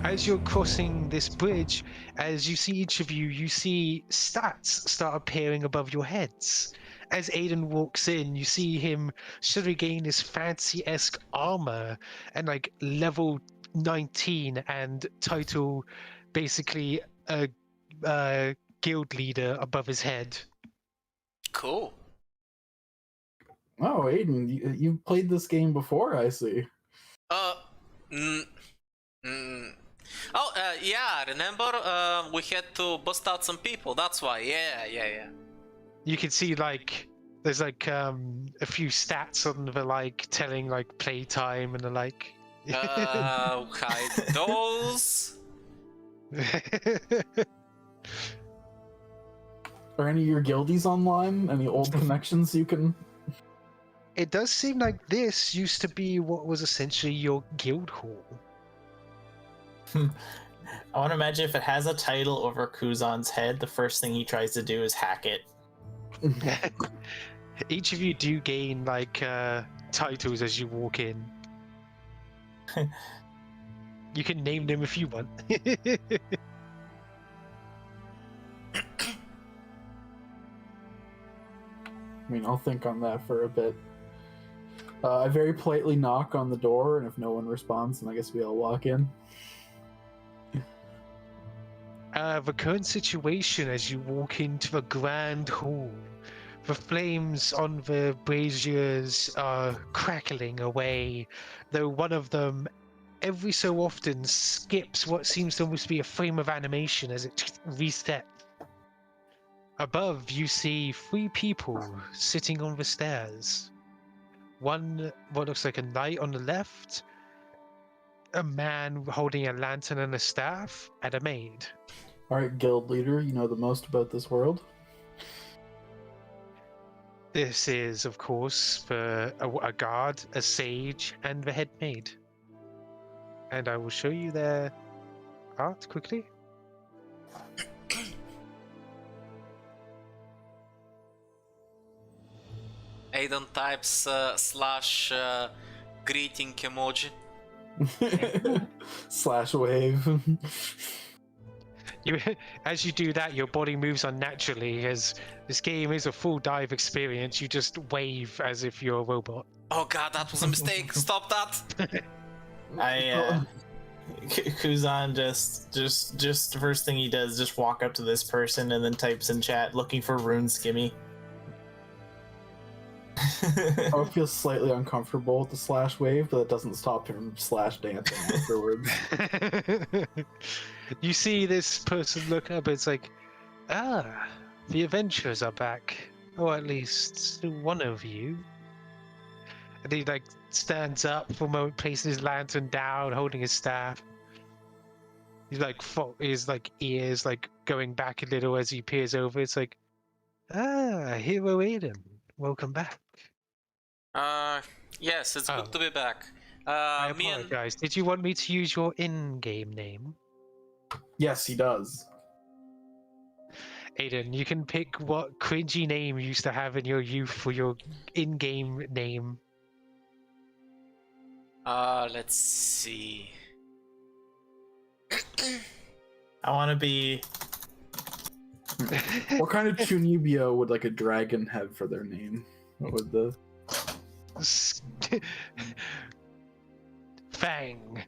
As you're crossing this bridge, as you see each of you, you see stats start appearing above your heads. As Aiden walks in, you see him should regain his fancy-esque armor and like level 19 and title basically a guild leader above his head. Cool. Oh, Aiden, you've played this game before, I see. Yeah, remember? We had to bust out some people, that's why. Yeah. You can see like there's like a few stats on the like telling like playtime and the like. Hide those. Are any of your guildies online? Any old connections you can... It does seem like this used to be what was essentially your guild hall. I want to imagine if it has a title over Kuzon's head, the first thing he tries to do is hack it. Each of you do gain like titles as you walk in. You can name them if you want. I mean, I'll think on that for a bit. I very politely knock on the door, and if no one responds, then I guess we all walk in. The current situation as you walk into the grand hall, the flames on the braziers are crackling away, though one of them every so often skips what seems to almost be a frame of animation as it resets. Above, you see 3 people sitting on the stairs. One, what looks like a knight on the left, a man holding a lantern and a staff, and a maid. Alright, guild leader, you know the most about this world? This is, of course, a guard, a sage, and the head maid. And I will show you their art quickly. Aiden types / greeting emoji. Slash wave. As you do that, your body moves unnaturally. As this game is a full dive experience, you just wave as if you're a robot. Oh god, that was a mistake. Stop that. Kuzon just the first thing he does is just walk up to this person and then types in chat looking for rune skimmy. I would feel slightly uncomfortable with the slash wave, but it doesn't stop him from slash dancing afterwards. You see this person look up, it's like, the adventurers are back. Or at least one of you. And he like stands up for a moment, places his lantern down, holding his staff. He's like, his like ears like going back a little as he peers over. It's like, Hero Aiden, welcome back. Yes, it's good to be back. I apologize. Did you want me to use your in-game name? Yes, he does. Aiden, you can pick what cringy name you used to have in your youth for your in-game name. Let's see. I want to be... What kind of Chunibyo would like a dragon have for their name? What would the... Fang.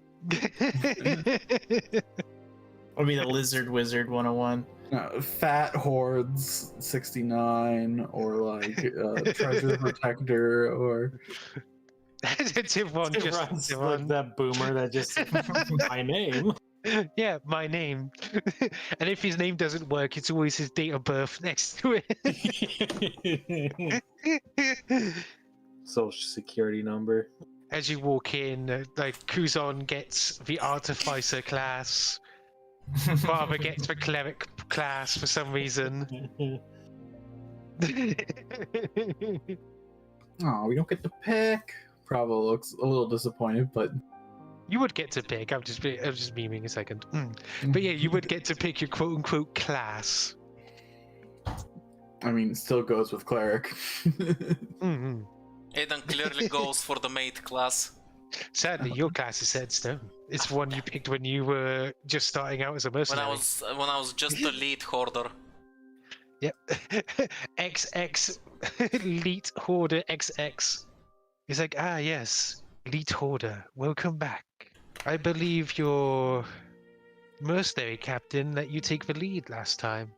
I'll be the Lizard Wizard 101. Fat Hordes 69, or like Treasure Protector, or... Thiveron, that boomer that just... my name. Yeah, my name. And if his name doesn't work, it's always his date of birth next to it. Social security number. As you walk in, like Kuzon gets the artificer class. Prava gets the cleric class for some reason. Oh, we don't get to pick. Prava looks a little disappointed, but you would get to pick. I'm just memeing a second. But yeah, you would get to pick your quote-unquote class. I mean, it still goes with cleric. Aiden clearly goes for the maid class. Sadly, your class is set in stone. It's one you picked when you were just starting out as a When mercenary. I was just a lead hoarder. Yep. XX Elite Hoarder XX. He's like, ah yes, Elite Hoarder, welcome back. I believe your mercenary captain let you take the lead last time.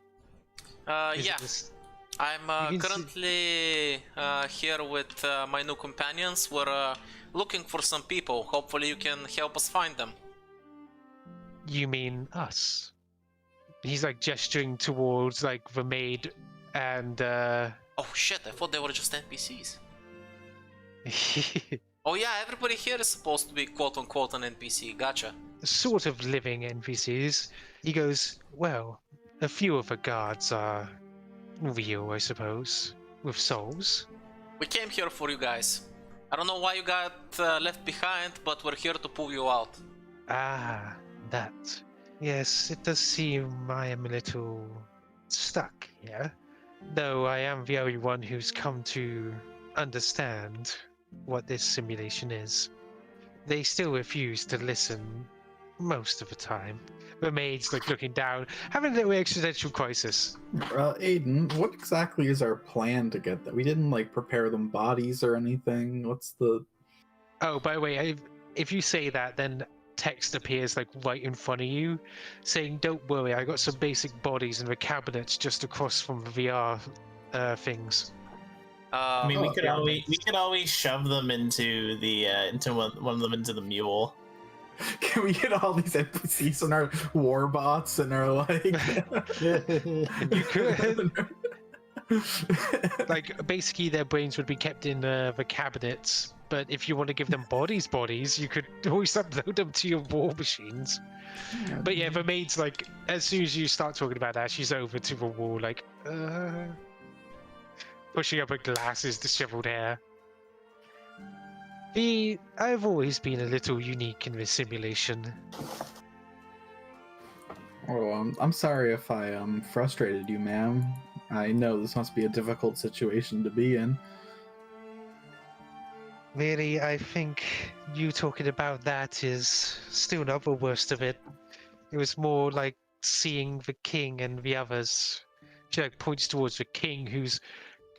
Is Yeah. it this- I'm You can see- currently here with my new companions. We're looking for some people. Hopefully you can help us find them. You mean us? He's like gesturing towards like the maid and Oh shit, I thought they were just NPCs. Oh yeah, everybody here is supposed to be quote-unquote an NPC. Gotcha. sort of living NPCs. He goes, well, a few of the guards are real, I suppose, with souls. We came here for you guys. I don't know why you got left behind, but we're here to pull you out. Ah, that. Yes, it does seem I am a little stuck here. Though I am the only one who's come to understand what this simulation is. They still refuse to listen most of the time. The maid's like looking down, having a little existential crisis. Aiden, what exactly is our plan to get that? We didn't like prepare them bodies or anything. What's the? Oh, by the way, if you say that, then text appears like right in front of you, saying, "Don't worry, I got some basic bodies in the cabinets just across from the VR things." I mean, Oh, we could yeah, always shove them into the into one of them into the mule. Can we get all these NPCs and our war bots and our like? You could. Like basically, their brains would be kept in the cabinets. But if you want to give them bodies, you could always upload them to your war machines. But yeah, the maid's like, as soon as you start talking about that, she's over to the wall, like, pushing up her glasses, disheveled hair. I've always been a little unique in this simulation. Oh, I'm sorry if I frustrated you, ma'am. I know this must be a difficult situation to be in. Really, I think you talking about that is still not the worst of it. It was more like seeing the king and the others. She like points towards the king, who's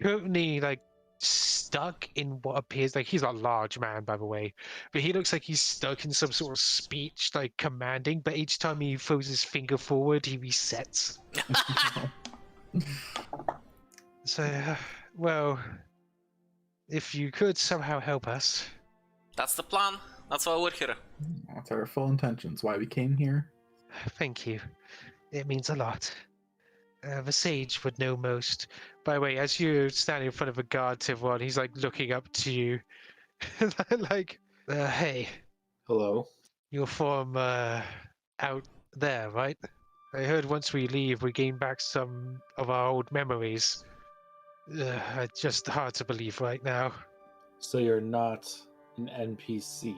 currently like stuck in what appears like he's a large man, by the way, but he looks like he's stuck in some sort of speech, like commanding. But each time he throws his finger forward, he resets. So, well, if you could somehow help us. That's the plan. That's why we're here. That's our full intentions. Why we came here. Thank you. It means a lot. The sage would know most. By the way, as you're standing in front of a guard, Thiveron, he's like looking up to you, like, "Hey, Hello. you're from out there, right? I heard once we leave, we gain back some of our old memories. It's just hard to believe right now. So you're not an NPC.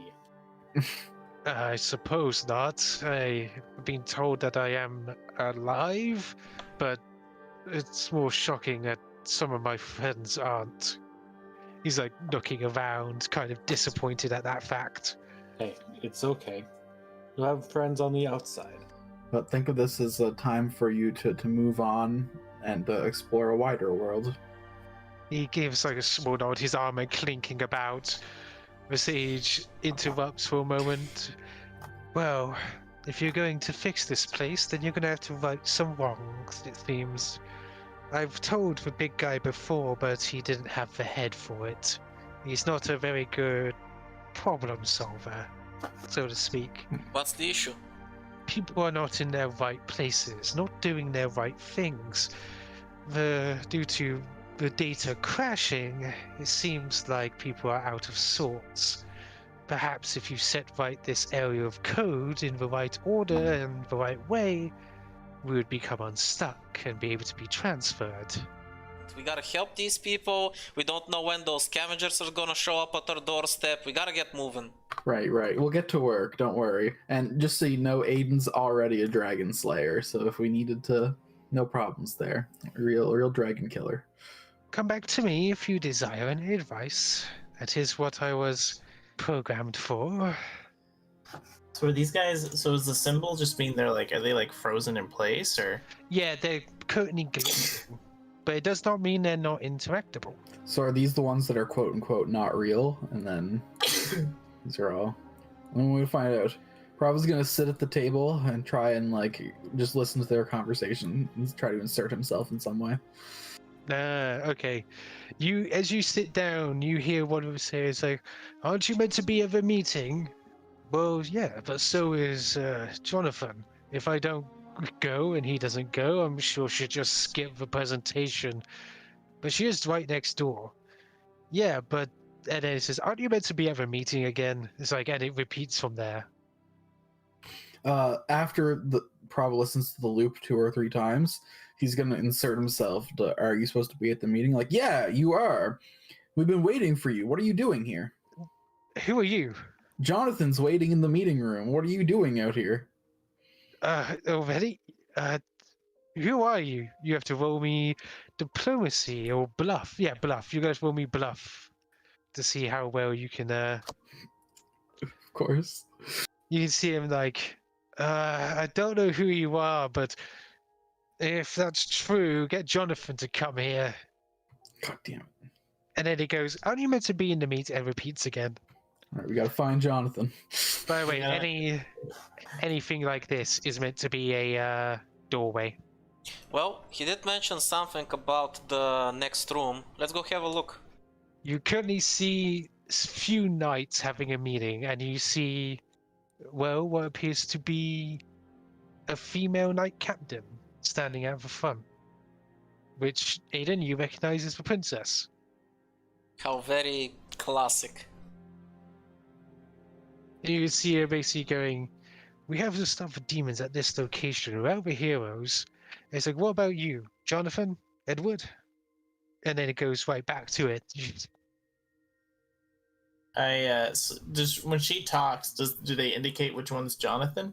I suppose not. I've been told that I am alive, but it's more shocking that some of my friends aren't." He's like looking around, kind of disappointed at that fact. Hey, it's okay. You'll have friends on the outside. But think of this as a time for you to move on and explore a wider world. He gives like a small nod, his armor clinking about. The sage interrupts for a moment. Well, if you're going to fix this place, then you're going to have to right some wrongs, it seems. I've told the big guy before, but he didn't have the head for it. He's not a very good problem solver, so to speak. What's the issue? People are not in their right places, not doing their right things. Due to the data crashing, it seems like people are out of sorts. Perhaps if you set right this area of code in the right order and the right way, we would become unstuck and be able to be transferred. We gotta help these people. We don't know when those scavengers are gonna show up at our doorstep. We gotta get moving. Right. We'll get to work. Don't worry. And just so you know, Aiden's already a dragon slayer, so if we needed to, no problems there. Real dragon killer. Come back to me if you desire any advice. That is what I was programmed for. So are these guys? So is the symbol just mean they're like? Are they like frozen in place or? Yeah, they're currently glowing, but it does not mean they're not interactable. So are these the ones that are quote unquote not real? And then these are all. When we find out, Prava's gonna sit at the table and try and like just listen to their conversation and try to insert himself in some way. Okay. As you sit down, you hear one of them say, "It's like, aren't you meant to be at the meeting?" Well, yeah, but so is Jonathan. If I don't go and he doesn't go, I'm sure she'll just skip the presentation. But she is right next door. Yeah, but and then it says, "Aren't you meant to be at the meeting again?" It's like, and it repeats from there. After the Prava listens to the loop 2 or 3 times, he's gonna insert himself. Are you supposed to be at the meeting? Like, yeah, you are. We've been waiting for you. What are you doing here? Who are you? Jonathan's waiting in the meeting room. What are you doing out here? Already? Who are you? You have to roll me diplomacy or bluff. Yeah, bluff. You guys roll me bluff to see how well you can. Of course. You can see him like, I don't know who you are, but if that's true, get Jonathan to come here. God damn it. And then he goes, "Aren't you meant to be in the meeting?" And repeats again. All right, we gotta find Jonathan. By the way, Yeah. anything like this is meant to be a doorway. Well, he did mention something about the next room. Let's go have a look. You currently see few knights having a meeting, and you see, well, what appears to be a female knight captain standing out the front, which, Aiden, you recognize as the princess. How very classic. You can see her basically going, "We have to stop the demons at this location. We're the heroes." And it's like, "What about you, Jonathan? Edward?" And then it goes right back to it. Just when she talks, do they indicate which one's Jonathan?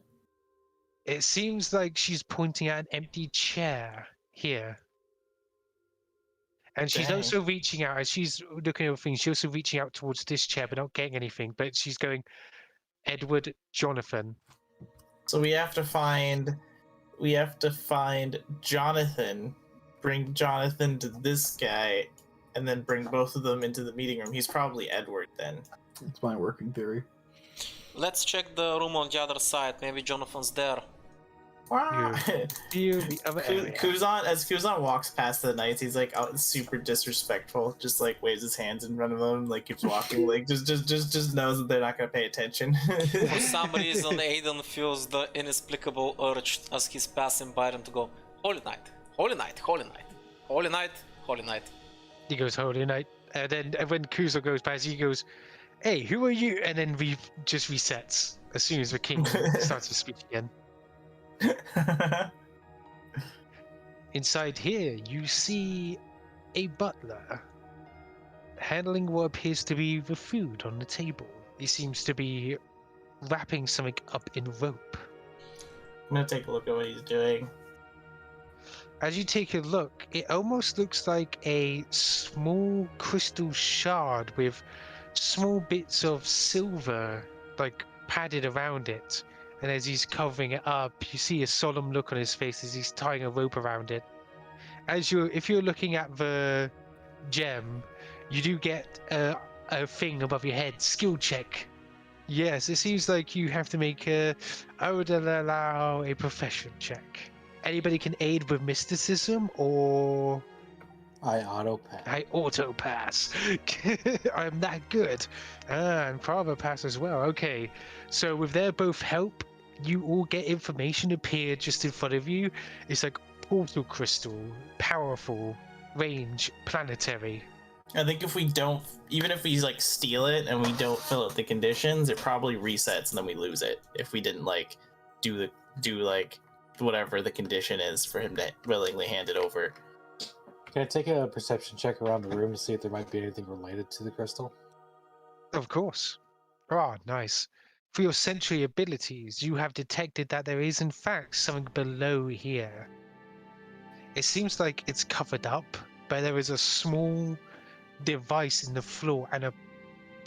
It seems like she's pointing at an empty chair here. And she's Dang. also reaching out, as she's looking at things, she's also reaching out towards this chair, but not getting anything. But she's going, "Edward, Jonathan." So we have to find Jonathan, bring Jonathan to this guy, and then bring both of them into the meeting room. He's probably Edward then. That's my working theory. Let's check the room on the other side. Maybe Jonathan's there. View the other area. Kuzon walks past the knights, he's like super disrespectful, just like waves his hands in front of them, like keeps walking, like just knows that they're not gonna pay attention. For some reason, Aiden feels the inexplicable urge as he's passing by them to go, "Holy Knight, Holy Knight, Holy Knight, Holy Knight, Holy Knight." He goes, "Holy Knight." And then when Kuzon goes past, he goes, "Hey, who are you?" And then just resets as soon as the king starts to speak again. Inside here, you see a butler handling what appears to be the food on the table. He seems to be wrapping something up in rope. I'm gonna take a look at what he's doing. As you take a look, it almost looks like a small crystal shard with small bits of silver, like, padded around it. And as he's covering it up, you see a solemn look on his face as he's tying a rope around it. If you're looking at the gem, you do get a thing above your head, skill check. Yes, it seems like you have to make I would allow a profession check. Anybody can aid with mysticism, or I auto pass. I auto pass. I'm that good. And Prava pass as well. Okay, so with their both help, you all get information appear just in front of you. It's like portal crystal, powerful, range, planetary. I think if we don't, even if we like steal it and we don't fill out the conditions, it probably resets and then we lose it. If we didn't like do like whatever the condition is for him to willingly hand it over. Can I take a perception check around the room to see if there might be anything related to the crystal? Of course. Ah, nice. For your sentry abilities, you have detected that there is in fact something below here. It seems like it's covered up, but there is a small device in the floor and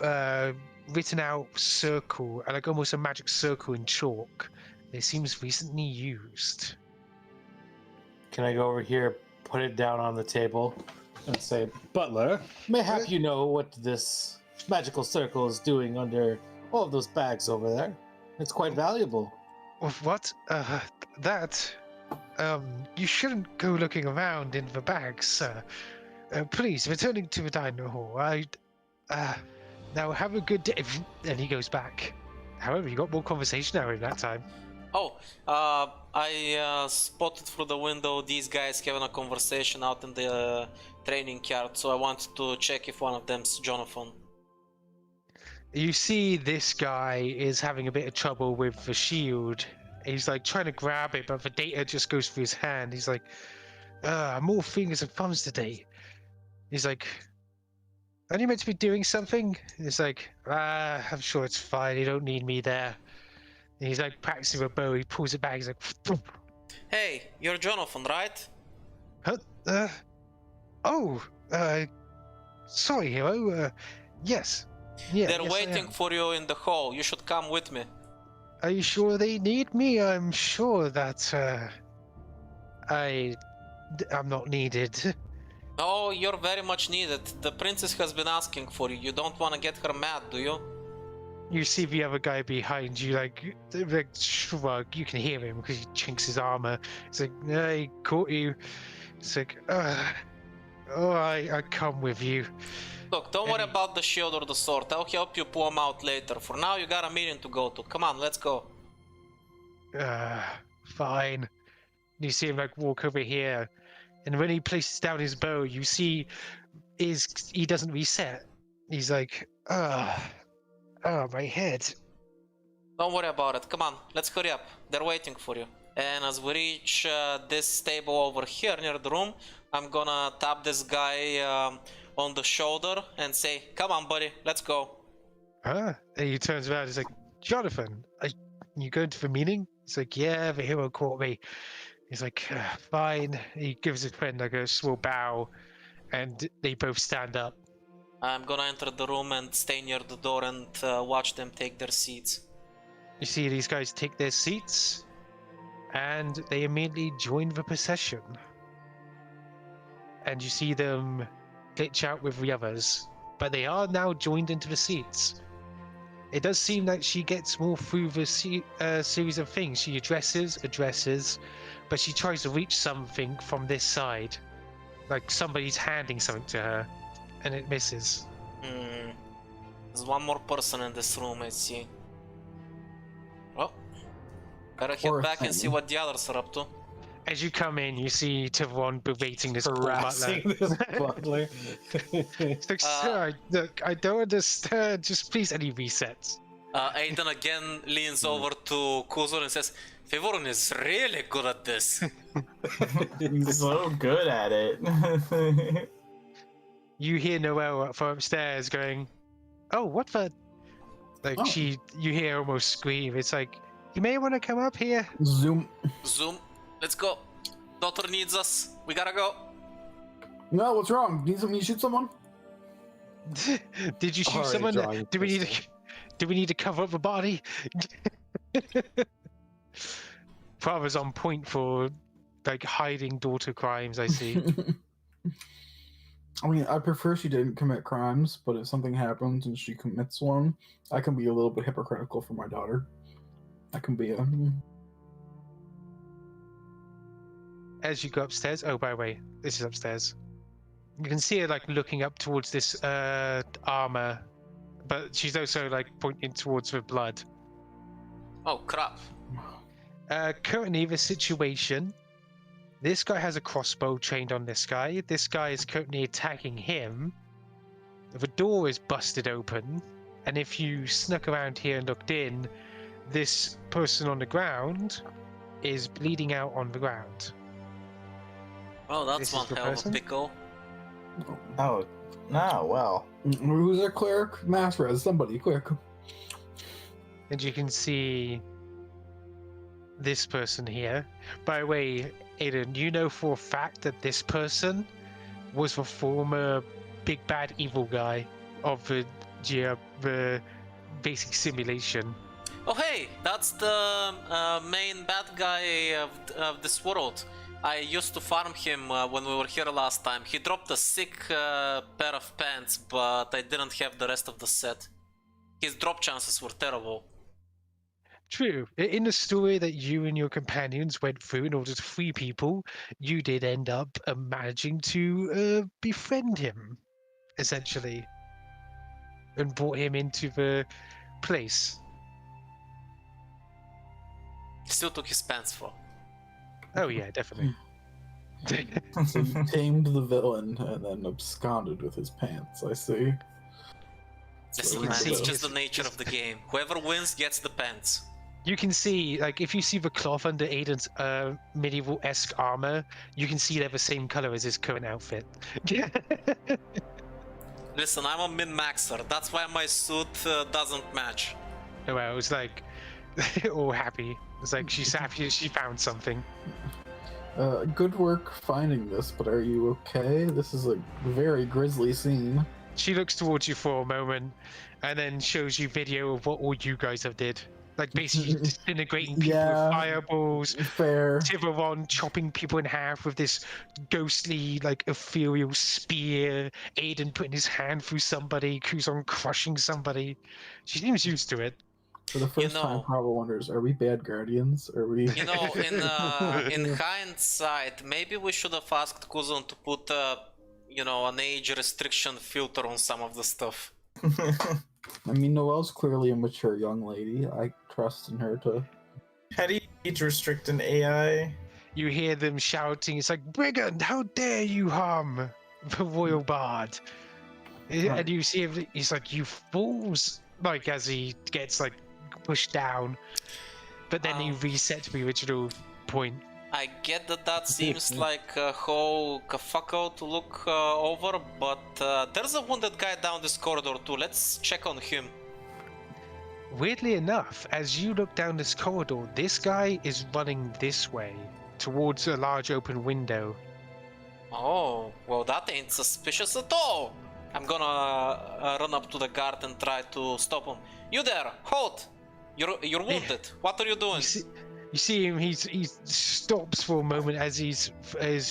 a written out circle, like almost a magic circle in chalk. It seems recently used. Can I go over here, put it down on the table, and say, Butler, mayhap you know what this magical circle is doing under all of those bags over there? It's quite valuable. What? That? You shouldn't go looking around in the bags, sir. Please, returning to the dining hall. Now have a good day. And he goes back. However, you got more conversation out of that time. Oh, I spotted through the window these guys having a conversation out in the training yard, so I wanted to check if one of them's Jonathan. You see this guy is having a bit of trouble with the shield. He's like trying to grab it, but the data just goes through his hand. He's like, more fingers and thumbs today. He's like, aren't you meant to be doing something? He's like, I'm sure it's fine. You don't need me there. And he's like practicing a bow. He pulls it back. He's like, Hey, you're Jonathan, right? huh? Sorry, hero. Yes. Yeah, They're yes, I waiting am. for you in the hall. You should come with me. Are you sure they need me? I'm sure that I'm not needed. Oh, you're very much needed. The princess has been asking for you. You don't want to get her mad, do you? You see the other guy behind you, like shrug. You can hear him because he chinks his armor. It's like, he caught you. It's like, I come with you. Look, don't worry about the shield or the sword. I'll help you pull them out later. For now, you got a meeting to go to. Come on, let's go. Fine. You see him like walk over here, and when he places down his bow, you see he doesn't reset. He's like, my head. Don't worry about it. Come on, let's hurry up. They're waiting for you. And as we reach this table over here near the room, I'm gonna tap this guy on the shoulder and say, come on, buddy, let's go. And he turns around. He's like, Jonathan, you going to the meeting? He's like, yeah, the hero caught me. He's like, fine. He gives his friend like a small bow, and they both stand up. I'm gonna enter the room and stay near the door and watch them take their seats. You see these guys take their seats, and they immediately join the procession. And you see them glitch out with the others, but they are now joined into the seats. It does seem like she gets more through the series of things. She addresses, but she tries to reach something from this side. Like somebody's handing something to her, and it misses. There's one more person in this room, I see. Oh, better head back and see what the others are up to. As you come in, you see Thiveron berating this poor butler. Harassing this butler. It's like, sir, look, I don't understand. Just please, and he resets. Aiden again leans over to Kuzon and says, Thiveron is really good at this. He's so good at it. You hear Noelle from upstairs going, "Oh, what the?" Like you hear almost scream. It's like, you may want to come up here. Zoom. Let's go. Daughter needs us. We gotta go. No, what's wrong? Need me to shoot someone? Did you shoot Already someone? drawing Do we need to cover up the body? Prava's on point for like hiding daughter crimes. I see. I mean, I prefer she didn't commit crimes, but if something happens and she commits one, I can be a little bit hypocritical for my daughter. I can be a... As you go upstairs, oh, by the way, this is upstairs. You can see her like looking up towards this armor, but she's also like pointing towards the blood. Oh, crap. Currently, the situation. This guy has a crossbow trained on this guy. This guy is currently attacking him. The door is busted open, and if you snuck around here and looked in, this person on the ground is bleeding out on the ground. Oh, that's This is one the hell of a person? pickle. Oh, no, well. Who's a cleric? Mass res, somebody, quick. And you can see this person here. By the way, Aiden, you know for a fact that this person was the former big bad evil guy of the basic simulation. Oh hey, that's the main bad guy of this world. I used to farm him when we were here last time. He dropped a sick pair of pants, but I didn't have the rest of the set. His drop chances were terrible. True. In the story that you and your companions went through in order to free people, you did end up managing to befriend him, essentially, and brought him into the place. Still took his pants for. Oh yeah, definitely. So you tamed the villain and then absconded with his pants. I see. Listen, man, it's just the nature of the game. Whoever wins gets the pants. You can see, like, if you see the cloth under Aiden's medieval-esque armor, you can see they're the same color as his current outfit. Listen, I'm a min-maxer. That's why my suit doesn't match. Oh, well, it was like, all happy. It's like she's happy she found something. Good work finding this, but are you okay? This is a very grisly scene. She looks towards you for a moment, and then shows you video of what all you guys have did. Like basically disintegrating people with fireballs. Fair. Thiveron chopping people in half with this ghostly, like, ethereal spear. Aiden putting his hand through somebody. Kuzon crushing somebody. She seems used to it. For the first time, Prava wonders, are we bad guardians? Are we... You know, in hindsight, maybe we should have asked Kuzon to put, you know, an age restriction filter on some of the stuff. I mean, Noelle's clearly a mature young lady. I trust in her to... How do you age restrict an AI? You hear them shouting, it's like, Brigand, how dare you harm the royal bard? And you see him, he's like, you fools, like, as he gets, like, pushed down. But then he resets to the original point. I get that seems like a whole kerfuckle to look over, but there's a wounded guy down this corridor too. Let's check on him. Weirdly enough, as you look down this corridor, this guy is running this way, towards a large open window. Oh, well that ain't suspicious at all. I'm gonna run up to the guard and try to stop him. You there, halt! You're wounded. What are you doing? You see him. He stops for a moment as his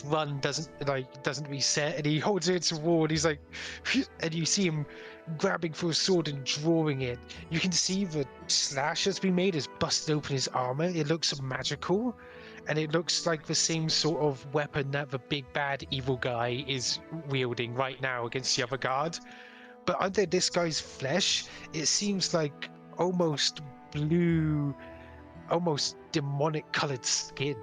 run doesn't reset, and he holds it toward. He's like, and you see him grabbing for a sword and drawing it. You can see the slash that's been made has busted open his armor. It looks magical, and it looks like the same sort of weapon that the big bad evil guy is wielding right now against the other guard. But under this guy's flesh, it seems like almost blue, almost demonic colored skin.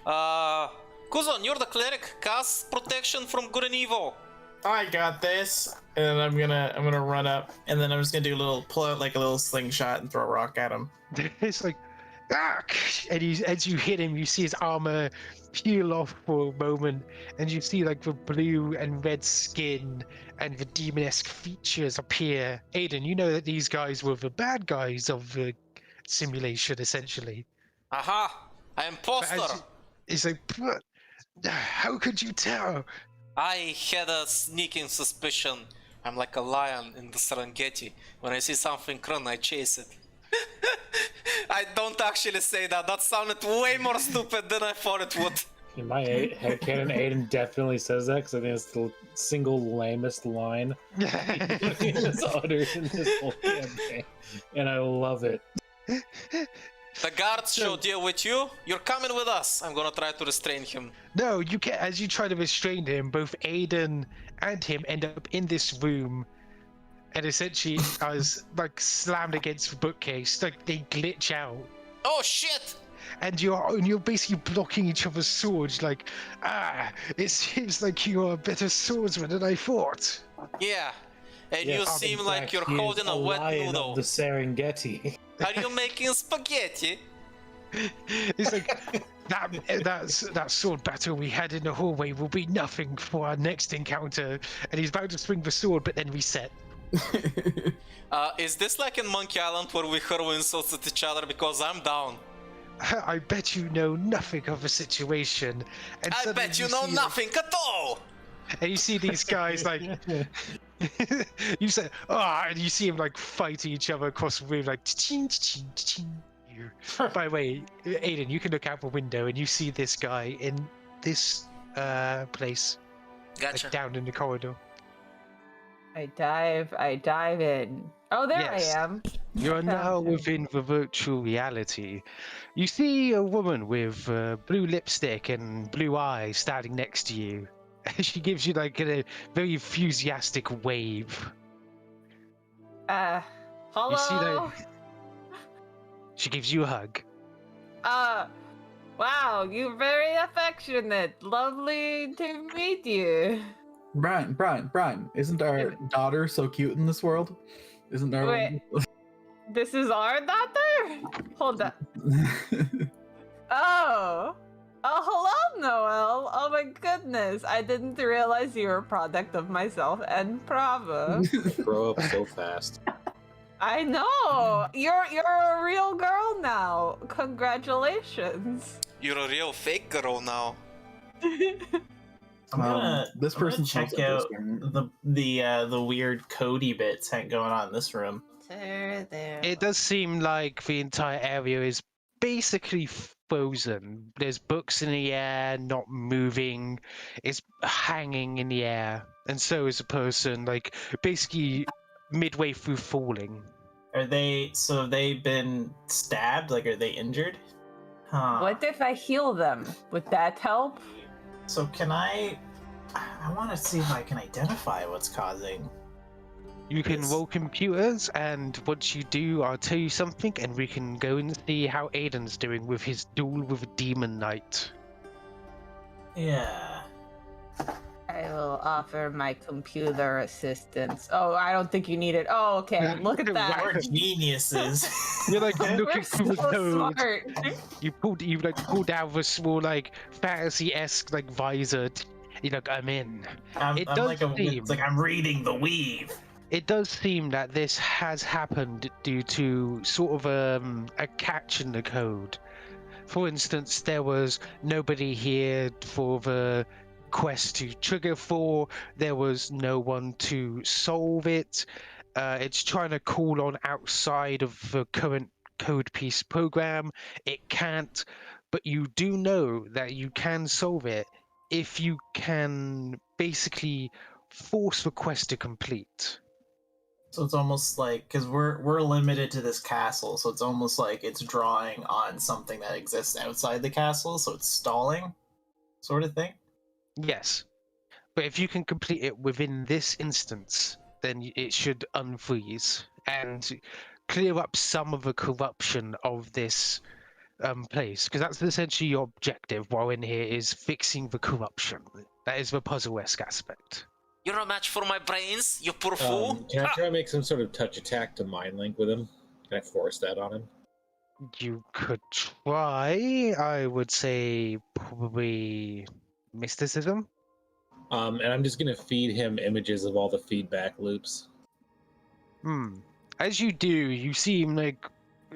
Kuzon, you're the cleric. Cast protection from good and evil. I got this, and then I'm gonna run up, and then I'm just gonna pull out like a little slingshot and throw a rock at him. It's like, ah! And as you hit him, you see his armor peel off for a moment, and you see like the blue and red skin and the demon-esque features appear. Aiden, you know that these guys were the bad guys of the simulation, essentially. Aha! I am imposter! It's like, how could you tell? I had a sneaking suspicion. I'm like a lion in the Serengeti. When I see something run, I chase it. I don't actually say that. That sounded way more stupid than I thought it would. In my headcanon, Aiden definitely says that because I think it's the single lamest line he's uttered in this whole campaign, and I love it. The guards shall deal with you. You're coming with us. I'm gonna try to restrain him. No, you can't. As you try to restrain him, both Aiden and him end up in this room, and essentially as like slammed against the bookcase, like they glitch out. Oh shit! And you're basically blocking each other's swords. Like, it seems like you're a better swordsman than I thought. Yeah, and you seem like you're holding a wet noodle. Of the Serengeti. Are you making spaghetti? It's like that sword battle we had in the hallway will be nothing for our next encounter. And he's about to swing the sword, but then reset. Is this like in Monkey Island where we hurl insults at each other? Because I'm down. I bet you know nothing of the situation. And I bet you know nothing at all! And you see these guys like You say, and you see him like fighting each other across the room, like. By the way, Aiden, you can look out the window and you see this guy in this place, Gotcha. like down in the corridor. I dive in. Oh, there Yes. I am. You are Found now him. within the virtual reality. You see a woman with blue lipstick and blue eyes standing next to you. She gives you like a very enthusiastic wave. Hello. You see that? She gives you a hug. Wow, you're very affectionate. Lovely to meet you. Brian, isn't our daughter so cute in this world? Isn't our Wait. This is our daughter? Hold on. Oh, hello, Noel. Oh my goodness. I didn't realize you were a product of myself and Prava. Grow up so fast. I know. You're a real girl now. Congratulations. You're a real fake girl now. I'm gonna this I'm gonna person check out the weird Cody bits going on in this room. There. It does seem like the entire area is basically frozen. There's books in the air, not moving. It's hanging in the air. And so is a person, like, basically midway through falling. Have they been stabbed? Like, are they injured? Huh. What if I heal them? Would that help? So can I want to see if I can identify what's causing. You can Yes. roll computers, and once you do, I'll tell you something, and we can go and see how Aiden's doing with his duel with Demon Knight. Yeah. I will offer my computer assistance. Oh, I don't think you need it. Oh, okay. Look at that. We're geniuses. You're like looking We're through so the code. smart. You pull down the small like fantasy-esque like visor. You're like, I'm in. I'm does like seem- it's like I'm reading the weave. It does seem that this has happened due to sort of a catch in the code. For instance, there was nobody here for the quest to trigger for. There was no one to solve it. It's trying to call on outside of the current code piece program. It can't, but you do know that you can solve it if you can basically force the quest to complete. So it's almost like, because we're limited to this castle, so it's almost like it's drawing on something that exists outside the castle, so it's stalling, sort of thing. Yes, but if you can complete it within this instance, then it should unfreeze and clear up some of the corruption of this place, because that's essentially your objective while in here, is fixing the corruption. That is the puzzle-esque aspect. You're a match for my brains, you poor fool. Can I try to make some sort of touch attack to mind link with him? Can I force that on him? You could try. I would say probably mysticism. And I'm just gonna feed him images of all the feedback loops. As you do, you see him like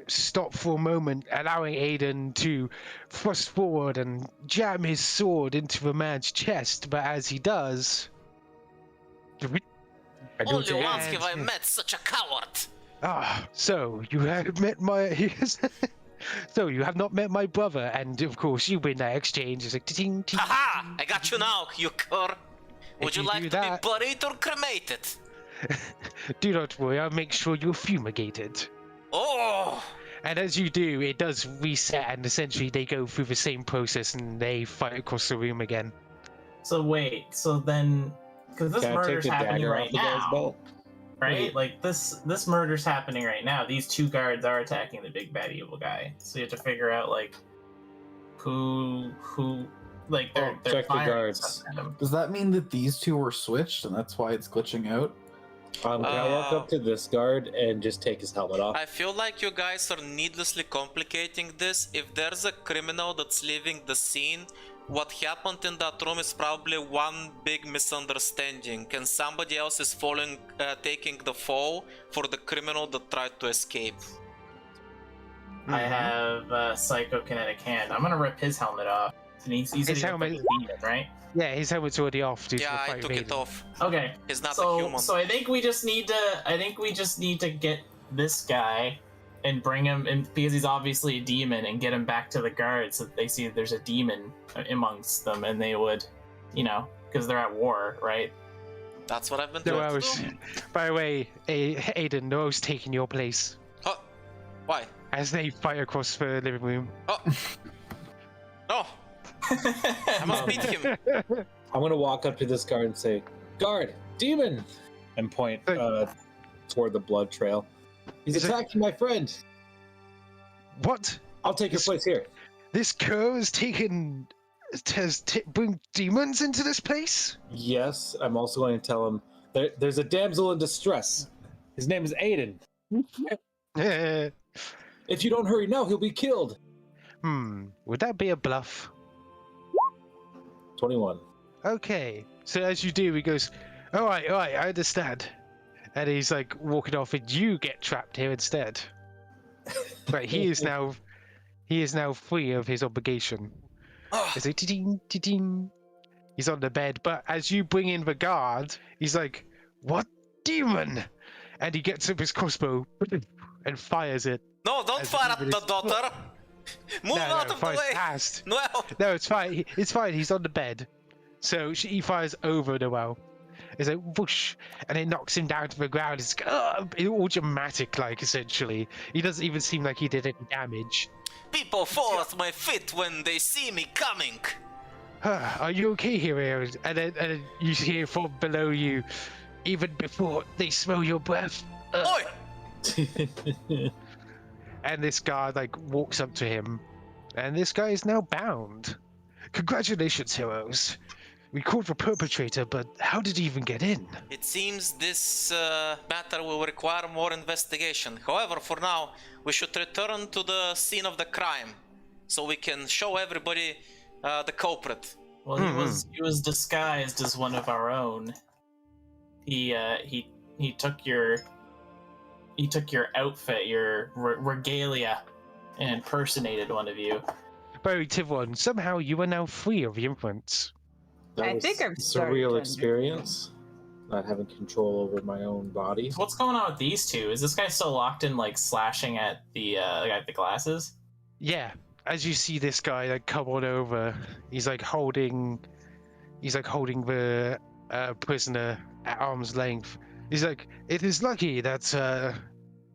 stop for a moment, allowing Aiden to thrust forward and jam his sword into the man's chest. But as he does, I do Only take- once have I met such a coward. So you have met my. So you have not met my brother, and of course you win that exchange. It's like ting ting. Haha! I got you now, you cur. Would If you you like do to that- be buried or cremated? Do not worry, I'll make sure you're fumigated. Oh! And as you do, it does reset, and essentially they go through the same process and they fight across the room again. So wait, so then, because this Can I take murder's the happening dagger right off the guy's now, belt? right? Wait. Like this murder's happening right now. These two guards are attacking the big bad evil guy. So you have to figure out like who like they're check the firing guards. stuff at him. Does that mean that these two were switched and that's why it's glitching out? Can I walk up to this guard and just take his helmet off? I feel like you guys are needlessly complicating this. If there's a criminal that's leaving the scene, what happened in that room is probably one big misunderstanding, and somebody else is taking the fall for the criminal that tried to escape. I have a psychokinetic hand. I'm gonna rip his helmet off. And he said His he's a helmet- fucking demon, right? Yeah, his helmet's already off due to the Yeah, I fight took with it Aiden. off. Okay. He's not a So human. so I think we just need to get this guy and bring him in, because he's obviously a demon, and get him back to the guards so that they see that there's a demon amongst them, and they would, because they're at war, right? That's what I've been No, trying to do. by the way, Aiden, Noah's taking your place Oh, why? as they fight across the living room. Oh, no! I must beat him. I'm gonna walk up to this guard and say, "Guard, demon," and point toward the blood trail. He's attacking my friend. What? I'll take your place here. This cur has bring demons into this place? Yes, I'm also going to tell him there's a damsel in distress. His name is Aiden. If you don't hurry now, he'll be killed. Would that be a bluff? 21. Okay, so as you do, he goes, all right, I understand. And he's like walking off, and you get trapped here instead. But he is now free of his obligation. It's like, ding, ding. He's on the bed, but as you bring in the guard, he's like, what demon? And he gets up his crossbow and fires it. No, don't As fire if at it the is- daughter! Move out of the fires way! past. No! No, it's fine. It's fine. He's on the bed. So he fires over Noel. It's like whoosh, and it knocks him down to the ground. It's all dramatic, like essentially. He doesn't even seem like he did any damage. People fall at my feet when they see me coming! Are you okay here, Aaron? And then you hear from below you, even before they smell your breath. Oi! And this guard like walks up to him, and this guy is now bound. Congratulations, heroes. We caught the perpetrator, but how did he even get in? It seems this matter will require more investigation. However, for now, we should return to the scene of the crime, so we can show everybody the culprit. Well, he was disguised as one of our own. He took your outfit, your regalia, and impersonated one of you. Barry Thiveron, somehow you are now free of the influence. I think I'm a surreal starting. experience. Not having control over my own body. So what's going on with these two? Is this guy still locked in, like slashing at the guy with the glasses? Yeah, as you see this guy like come on over, he's like holding the prisoner at arm's length. He's like, it is lucky that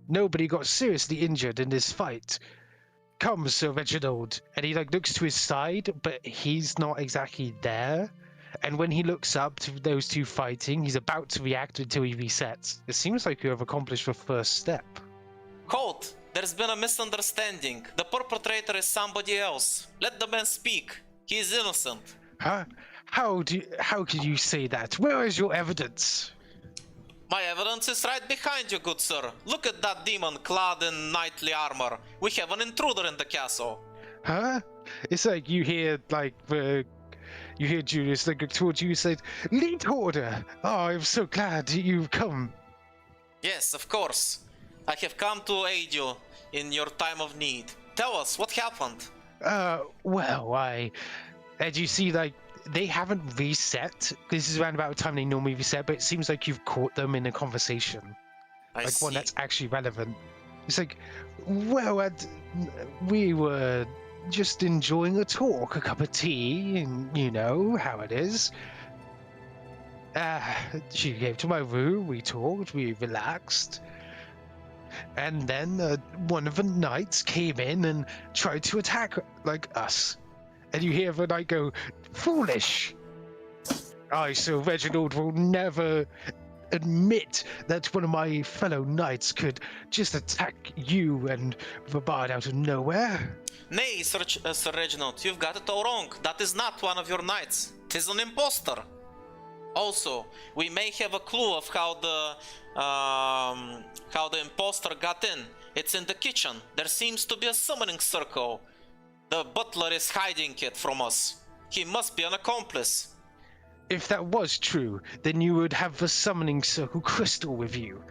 nobody got seriously injured in this fight. Come, Sir Reginald. And he like looks to his side, but he's not exactly there. And when he looks up to those two fighting, he's about to react until he resets. It seems like you have accomplished the first step. Colt, there's been a misunderstanding. The perpetrator is somebody else. Let the man speak. He is innocent. Huh? How can you say that? Where is your evidence? My evidence is right behind you, good sir. Look at that demon clad in knightly armor. We have an intruder in the castle. Huh? It's like you hear Julius like towards you say, "Lead order." Oh, I'm so glad you've come. Yes, of course. I have come to aid you in your time of need. Tell us, what happened? And you see like they haven't reset. This is around about the time they normally reset, but it seems like you've caught them in a conversation, I like see. one that's actually relevant. It's like, well, we were just enjoying a talk, a cup of tea, and you know how it is. She came to my room, we talked, we relaxed. And then one of the knights came in and tried to attack like us. And you hear the knight go, "Foolish! Sir Reginald will never admit that one of my fellow knights could just attack you and the bard out of nowhere." Nay, Sir Reginald, you've got it all wrong. That is not one of your knights. 'Tis an impostor. Also, we may have a clue of how the impostor got in. It's in the kitchen. There seems to be a summoning circle. The butler is hiding it from us. He must be an accomplice. If that was true, then you would have the summoning circle crystal with you.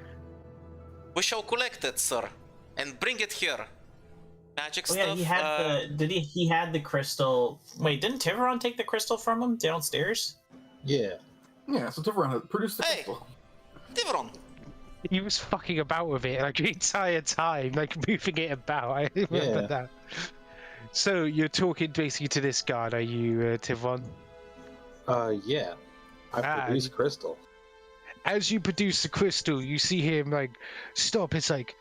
We shall collect it, sir, and bring it here. Magic Oh stuff. yeah, he had he had the crystal. Wait, didn't Thiveron take the crystal from him downstairs? Yeah. Yeah, so Thiveron had produced the Hey! crystal. Thiveron! He was fucking about with it like the entire time, like moving it about. I remember Yeah. that. So you're talking basically to this guard, are you, Tivon? Yeah. I Ah, produced crystal. As you produce the crystal, you see him like stop. It's like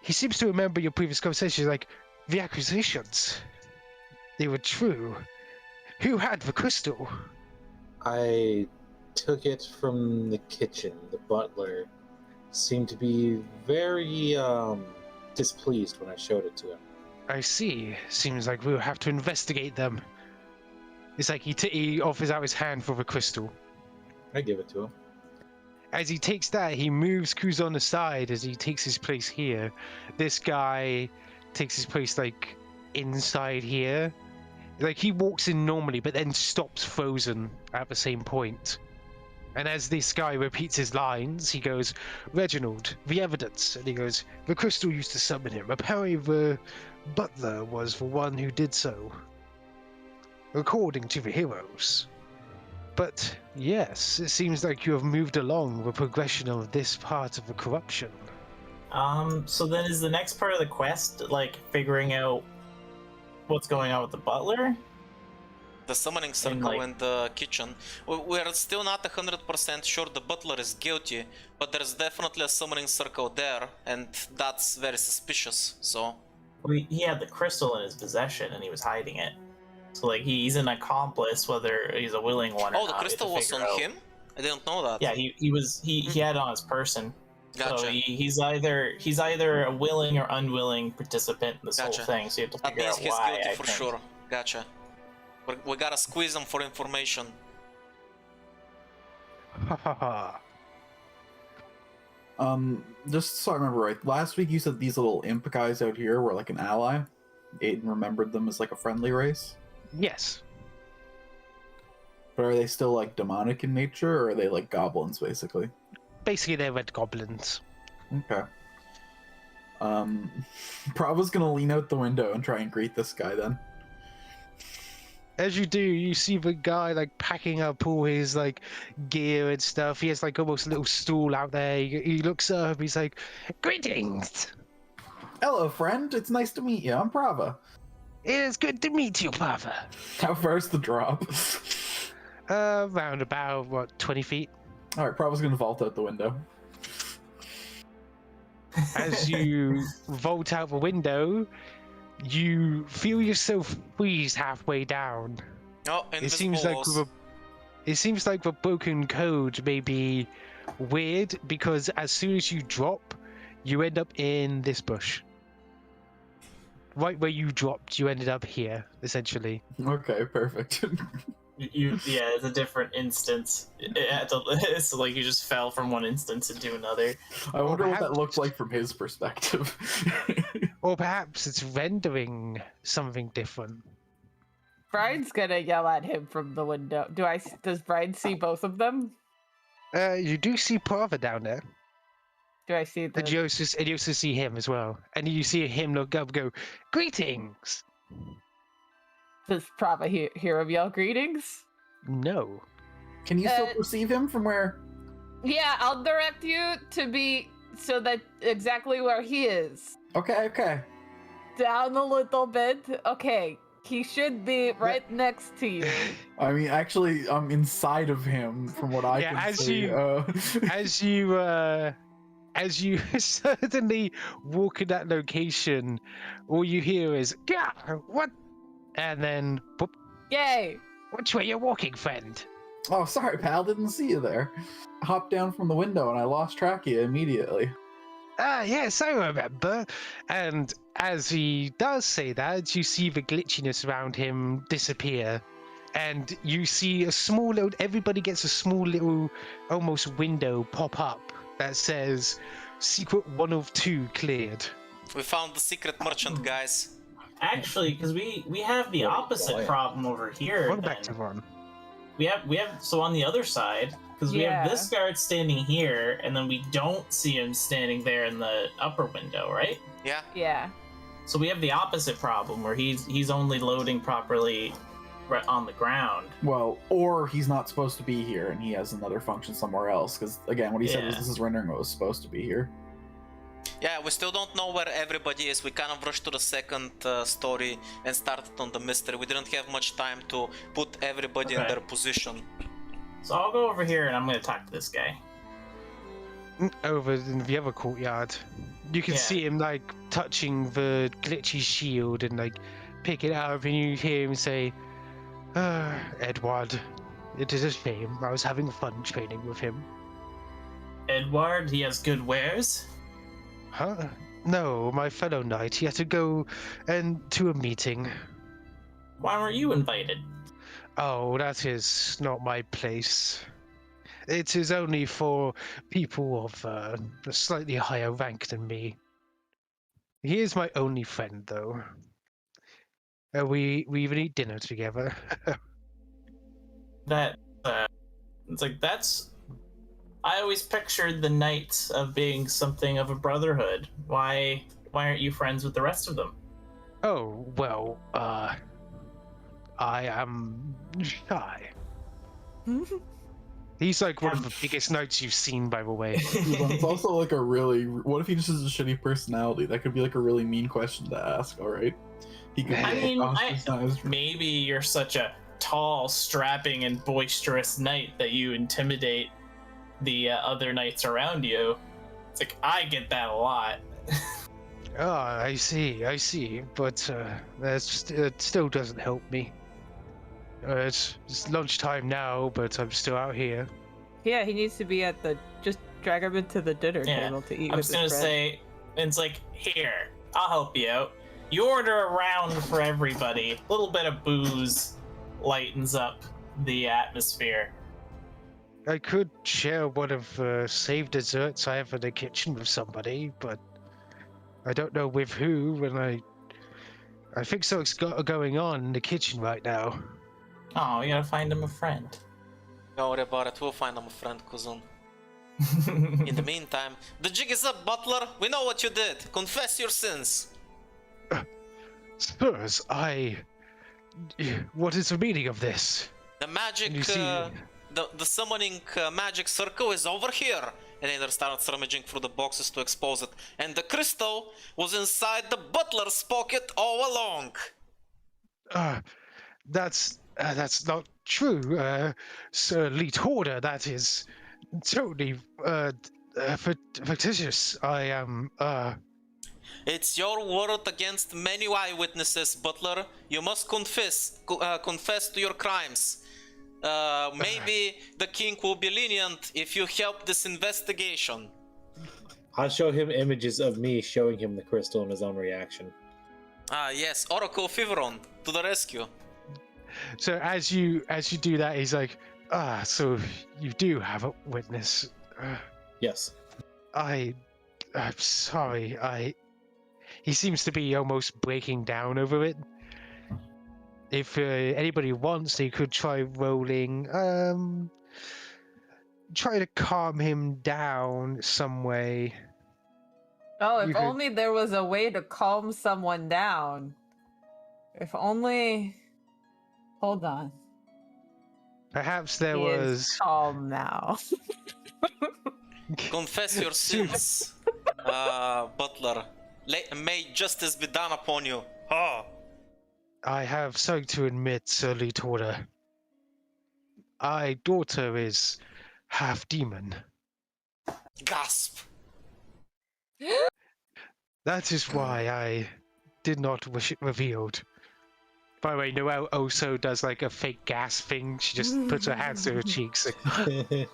he seems to remember your previous conversation. Like the acquisitions, they were true. Who had the crystal? I took it from the kitchen. The butler seemed to be very displeased when I showed it to him. I see. Seems like we'll have to investigate them. It's like he offers out his hand for the crystal. I give it to him. As he takes that, he moves Kuzon aside as he takes his place here. This guy takes his place like inside here. Like he walks in normally, but then stops frozen at the same point. And as this guy repeats his lines, he goes, "Reginald, the evidence." And he goes, "The crystal used to summon him. Apparently the butler was the one who did so, according to the heroes. But yes, it seems like you have moved along the progression of this part of the corruption." So then is the next part of the quest like figuring out what's going on with the butler? The summoning circle like- in the kitchen. We're still not 100% sure the butler is guilty, but there's definitely a summoning circle there, and that's very suspicious, so... Well, he had the crystal in his possession and he was hiding it. So like he's an accomplice, whether he's a willing one or Oh, not. the crystal was on him? I didn't know that. Yeah, he had it on his person. Gotcha. So he's either a willing or unwilling participant in this Gotcha. whole thing. So you have to That figure means out he's why. guilty I for think. sure. Gotcha. We gotta squeeze him for information. Ha ha ha. Just so I remember right, last week you said these little imp guys out here were like an ally. Aiden remembered them as like a friendly race. Yes. But are they still like demonic in nature, or are they like goblins basically? Basically, they're red goblins. Okay. Prava's gonna lean out the window and try and greet this guy then. As you do, you see the guy like packing up all his like gear and stuff. He has like almost a little stool out there. He looks up. He's like, "Greetings. Hello, friend. It's nice to meet you. I'm Prava. It is good to meet you, Prava." How far's the drop? Round about what 20 feet. All right, Prava's gonna vault out the window. As you vault out the window, you feel yourself freeze halfway down. Oh, It invisible seems like the broken code may be weird because as soon as you drop, you end up in this bush. Right where you dropped, you ended up here, essentially. Okay, perfect. Yeah, it's a different instance. It's like you just fell from one instance into another. I wonder what that perhaps- looks like from his perspective. Or perhaps it's rendering something different. Brian's gonna yell at him from the window. Does Brian see both of them? You do see Prava down there. Do I see the? And you also see him as well. And you see him look up and go, "Greetings!" Does Prava hear him yell greetings? No. Can you still Uh, perceive him from where? Yeah, I'll direct you to be so that exactly where he is. Okay. Down a little bit. Okay, he should be right next to you. I mean, actually, I'm inside of him from what I Yeah, can as see. as you suddenly walk in that location, all you hear is, "Gah! What?" And then, whoop, Yay! "Which way you're walking, friend?" Oh, sorry, pal. Didn't see you there. Hopped down from the window and I lost track of you immediately. "Ah, yes, I remember." And as he does say that, you see the glitchiness around him disappear. And you see a small little, everybody gets a small little, almost window pop up that says, "Secret 1 of 2 cleared." We found the secret merchant, guys. Actually, because we have the opposite yeah. problem over here. Welcome back, then. Thiveron. We have so on the other side, because we have Yeah. this guard standing here, and then we don't see him standing there in the upper window, right? Yeah. Yeah. So we have the opposite problem where he's only loading properly right on the ground. Well, or he's not supposed to be here and he has another function somewhere else. Because again, what he said was Yeah. this is rendering what was supposed to be here. Yeah, we still don't know where everybody is. We kind of rushed to the second story and started on the mystery. We didn't have much time to put everybody in Okay. their position. So I'll go over here and I'm gonna talk to this guy. Over in the other courtyard, you can Yeah. see him like touching the glitchy shield and like pick it up, and you hear him say, Edward, it is a shame. I was having fun training with him. Edward, he has good wares. Huh? No, my fellow knight. He had to go to a meeting. Why weren't you invited? Oh, that is not my place. It is only for people of a slightly higher rank than me. He is my only friend, though. We even eat dinner together. That it's like that's. I always pictured the knights of being something of a brotherhood. Why aren't you friends with the rest of them? Oh, well, I am shy. He's like one of the biggest knights you've seen, by the way. It's also like a really. What if he just has a shitty personality? That could be like a really mean question to ask. All right. He could be I mean, ostracized. maybe you're such a tall, strapping, and boisterous knight that you intimidate the other knights around you. It's like I get that a lot. Oh, I see. But it still doesn't help me. It's lunchtime now, but I'm still out here. Yeah, he needs to be at the. Just drag him into the dinner Yeah, table to eat I'm with just gonna his friend. say, it's like, here, I'll help you out. You order a round for everybody. A little bit of booze lightens up the atmosphere. I could share one of saved desserts I have in the kitchen with somebody, but I don't know with who. And I think something's going on in the kitchen right now. Oh, you gotta find him a friend. Don't worry about it, we'll find him a friend, Kuzon. In the meantime, the jig is up, Butler. We know what you did. Confess your sins. Spurs, what is the meaning of this? The magic, You see- the summoning magic circle is over here. And Aiden starts rummaging through the boxes to expose it. And the crystal was inside the butler's pocket all along. That's not true, Sir Leet Hoarder. That is totally fictitious. I am It's your word against many eyewitnesses, Butler. You must confess to your crimes. Maybe the king will be lenient if you help this investigation. I'll show him images of me showing him the crystal and his own reaction. Ah, yes, Oracle Thiveron, to the rescue. So as you do that, he's like, so you do have a witness. Yes. I'm sorry. He seems to be almost breaking down over it. If anybody wants, they could try rolling. Try to calm him down some way. Oh, if You could- only there was a way to calm someone down. If only. Hold on. Perhaps there He was. is calm now. Confess your sins, Butler. May justice be done upon you. Oh. I have something to admit, Sir Leet Hoarder. My daughter is half demon. Gasp. That is why I did not wish it revealed. By the way, Noelle also does like a fake gas thing. She just puts her hands to her cheeks. Like,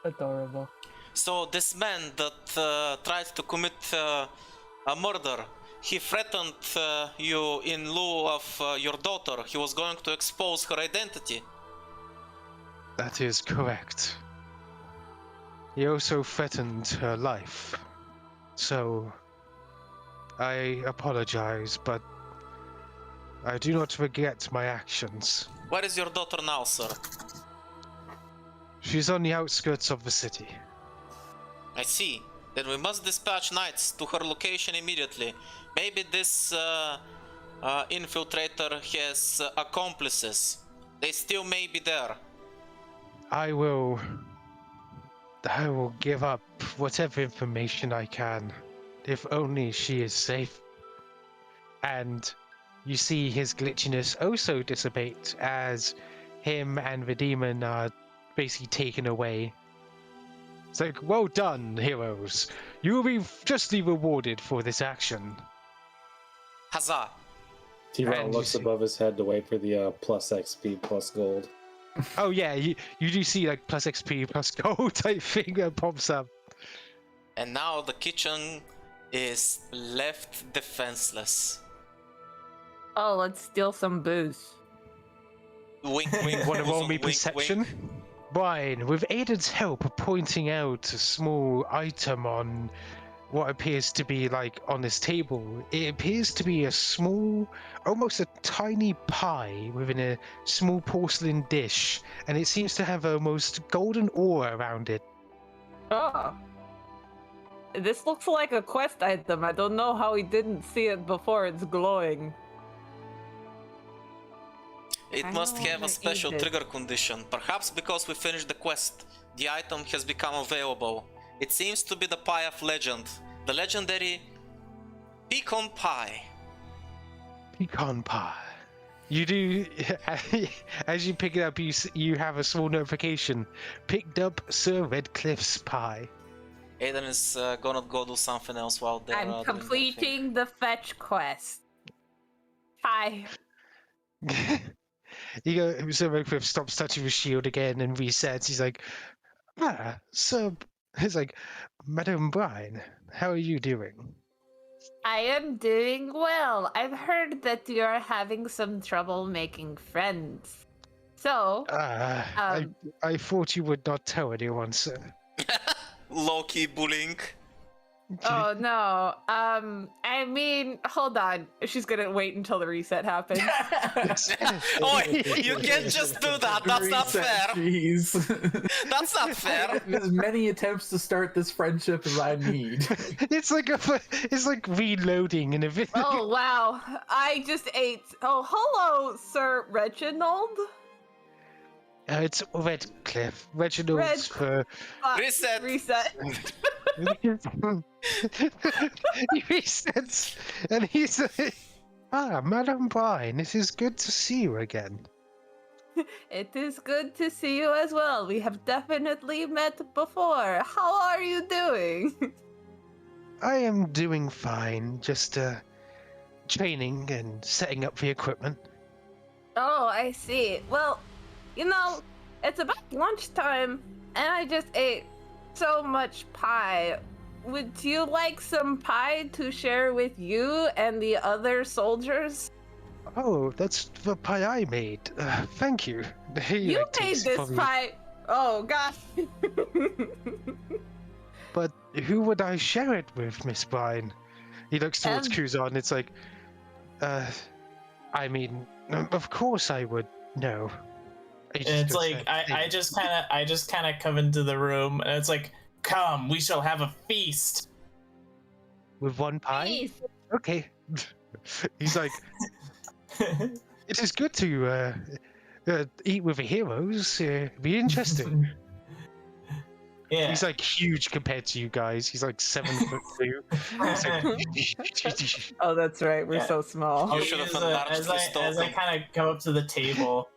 Adorable. So this man that tried to commit a murder, he threatened you in lieu of your daughter. He was going to expose her identity. that is correct. He also threatened her life. So, I apologize, but I do not regret my actions. Where is your daughter now, sir? She's on the outskirts of the city. I see. Then we must dispatch knights to her location immediately. Maybe this infiltrator has accomplices. They still may be there. I will give up whatever information I can, if only she is safe. And you see his glitchiness also dissipate as him and the demon are basically taken away. It's like, well done, heroes. You will be justly rewarded for this action. Huzzah! Thiveron And looks you see- above his head to wait for the plus XP plus gold. Oh yeah, you do see like plus XP plus gold type thing that pops up. And now the kitchen is left defenseless. Oh, let's steal some booze. Wink, wink. Want to roll Kuzon, me wink, perception? wink. Brian, with Aiden's help pointing out a small item on what appears to be like on this table, it appears to be a small, almost a tiny pie within a small porcelain dish, and it seems to have almost golden aura around it. Oh. This looks like a quest item. I don't know how we didn't see it before. It's glowing. It I must don't have a wanna special eat it. trigger condition. Perhaps because we finished the quest, the item has become available. It seems to be the pie of legend. The legendary pecan pie. Pecan pie. You do, as you pick it up, you have a small notification. Picked up Sir Redcliffe's pie. Aiden is gonna go do something else while they're I'm doing their thing. completing the fetch quest. Hi. You go, Sir Redcliffe stops touching his shield again and resets. He's like, Sir. He's like, Madam Bryn, how are you doing? I am doing well. I've heard that you are having some trouble making friends. So, I thought you would not tell anyone, sir. Low-key bullying. oh no. I mean, hold on. She's gonna wait until the reset happens. Oh, you can't just do that. That's not Reset, fair. Jeez. That's not fair. As many attempts to start this friendship as I need. It's like reloading and everything. Oh wow. I just ate. Oh, hello, Sir Reginald. It's Redcliffe. Reginald's for. Reset. Reset. He resets, and he's like, Madam Bryn, it is good to see you again. It is good to see you as well. We have definitely met before. How are you doing? I am doing fine, just training and setting up the equipment. Oh, I see. Well, you know, it's about lunchtime, and I just ate so much pie. Would you like some pie to share with you and the other soldiers? Oh, that's the pie I made. Thank you. He, You like, made takes this from- pie. Oh gosh. But who would I share it with, Miss Bryn? He looks towards Kuzon. It's like, I mean, of course I would know. It's like I just kind of come into the room, and it's like, come, we shall have a feast. With one pie? Please. Okay. He's like, it is good to eat with the heroes. Be interesting. Yeah. He's like huge compared to you guys. He's like 7'2". He's like, Oh, that's right. We're Yeah. so small. You I'll should have use, enlarged as this I token. kind of come up to the table,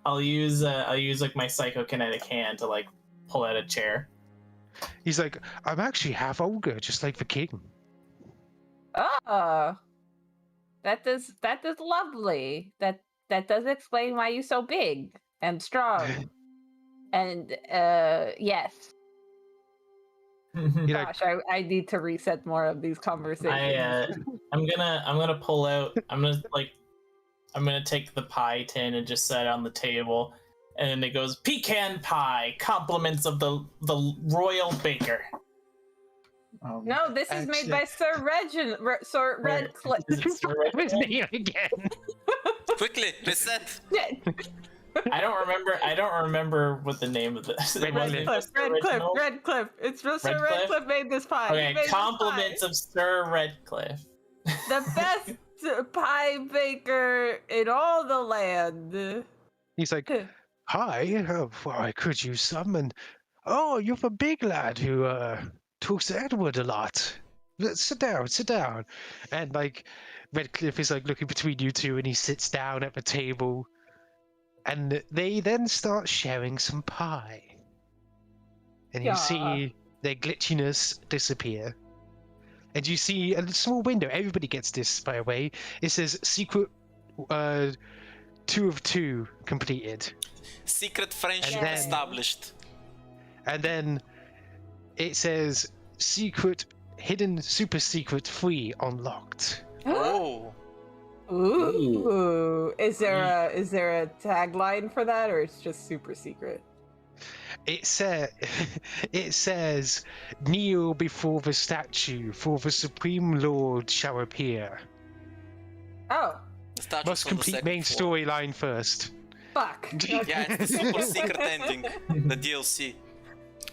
I'll use like my psychokinetic hand to like pull out a chair. he's like, I'm actually half ogre, just like the king. Oh, that is lovely. That does explain why you're so big and strong. And yes. You're like, Gosh, I need to reset more of these conversations. I'm gonna pull out. I'm gonna take the pie tin and just set it on the table, and then it goes pecan pie, compliments of the royal baker. No, this is made by Sir Sir Redcliffe. Is it Sir Redcliffe? his name again. Quickly, reset. I don't remember what the name of this. Redcliffe. Redcliffe. It's Sir Redcliffe? Redcliffe made this pie. He Okay, made this compliments pie. of Sir Redcliffe. The best pie baker in all the land. He's like, hi, well, I could use some, and oh, you're the big lad who talks to Edward a lot. Let's sit down. And like, Redcliffe is like looking between you two, and he sits down at the table, and they then start sharing some pie. And you Yeah. see their glitchiness disappear. And you see a small window. Everybody gets this, by the way. It says secret 2 of 2 completed. Secret friendship And then- established. And then it says secret, hidden, super secret 3 unlocked. Oh. Ooh. Is there a tagline for that, or it's just super secret? It says kneel before the statue, for the Supreme Lord shall appear. Oh, Statues Must on the complete second main floor. storyline first. fuck. Yeah, it's the super secret ending, the DLC.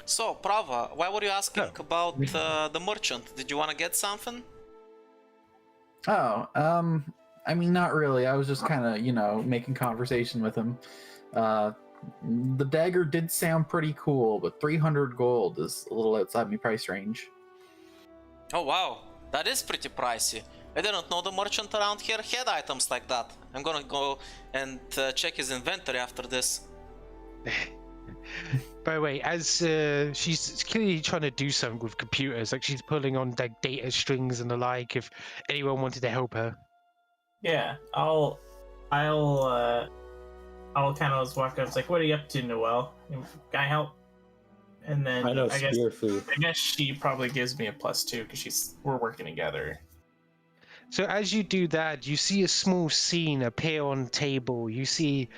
So, Prava, why were you asking about the merchant? Did you want to get something? Oh, I mean, not really. I was just kind of, making conversation with him. The dagger did sound pretty cool, but 300 gold is a little outside my price range. Oh wow, that is pretty pricey. I didn't know the merchant around here had items like that. I'm gonna go and check his inventory after this. By the way, as she's clearly trying to do something with computers, like she's pulling on like data strings and the like. If anyone wanted to help her, Yeah, I'll kind of just walk up. It's like, what are you up to, Noelle? Can I help? And then I know I guess spear food. she probably gives me a +2 because we're working together. so as you do that, you see a small scene appear on table. You see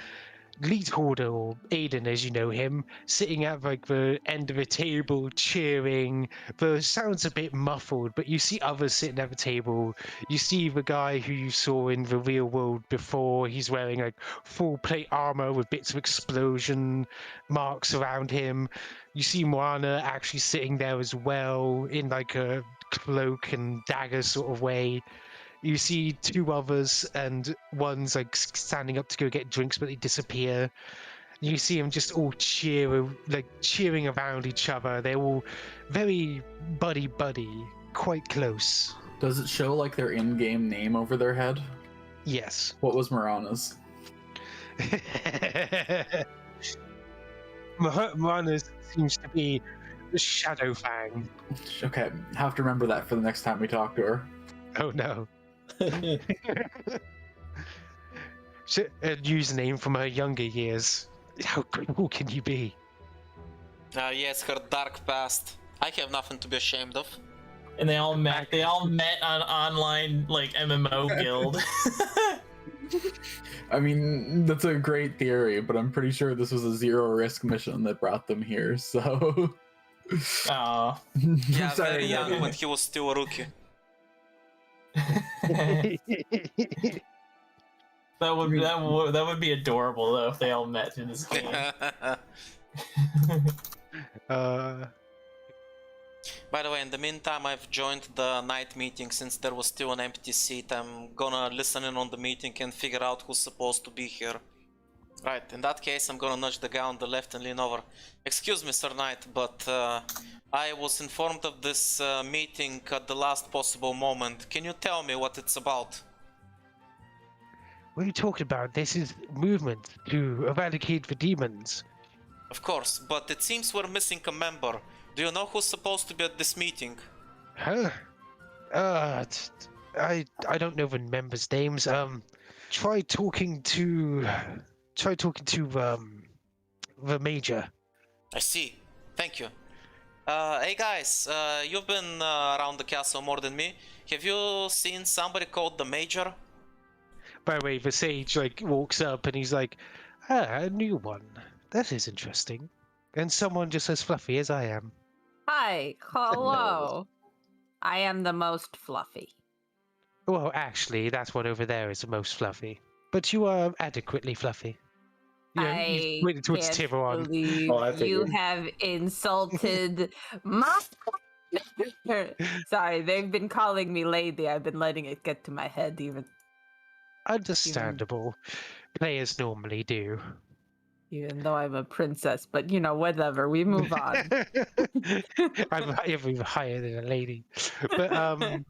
Leadholder, or Aiden as you know him, sitting at like the end of a table cheering. The sound's a bit muffled, but you see others sitting at the table. You see the guy who you saw in the real world before. He's wearing like full plate armor with bits of explosion marks around him. You see Moana actually sitting there as well in like a cloak and dagger sort of way. You see 2 others, and one's like standing up to go get drinks, but they disappear. You see them just all cheering around each other. They're all very buddy, quite close. Does it show like their in-game name over their head? Yes. What was Marana's? Moana seems to be the Shadowfang. Okay, have to remember that for the next time we talk to her. Oh no. A username from her younger years. How cool can you be? Yes, her dark past. I have nothing to be ashamed of. And they all met. They all met on online like MMO guild. I mean, that's a great theory, but I'm pretty sure this was a 0-risk mission that brought them here, so... Oh. Yeah, Sorry, very young yeah. when he was still a rookie. That would be adorable though if they all met in this game. By the way, in the meantime, I've joined the night meeting since there was still an empty seat. I'm gonna listen in on the meeting and figure out who's supposed to be here. Right, in that case, I'm gonna nudge the guy on the left and lean over. Excuse me, Sir Knight, but I was informed of this meeting at the last possible moment. Can you tell me what it's about? What are you talking about? This is movement to eradicate the demons. Of course, but it seems we're missing a member. Do you know who's supposed to be at this meeting? Huh? I don't know the members' names. Try talking to the major. I see. Thank you. Hey guys, you've been around the castle more than me. Have you seen somebody called the Major? By the way, the sage walks up and he's like, a new one. That is interesting. And someone just as fluffy as I am. Hi, hello. I am the most fluffy. Well, actually, that one over there is the most fluffy. But you are adequately fluffy. Yeah, he's I pointing towards can't Thiveron. believe Oh, I you figured. have insulted my. Sorry, they've been calling me lady. I've been letting it get to my head Understandable. Players normally do. even though I'm a princess. But whatever. We move on. I'm even higher than a lady. But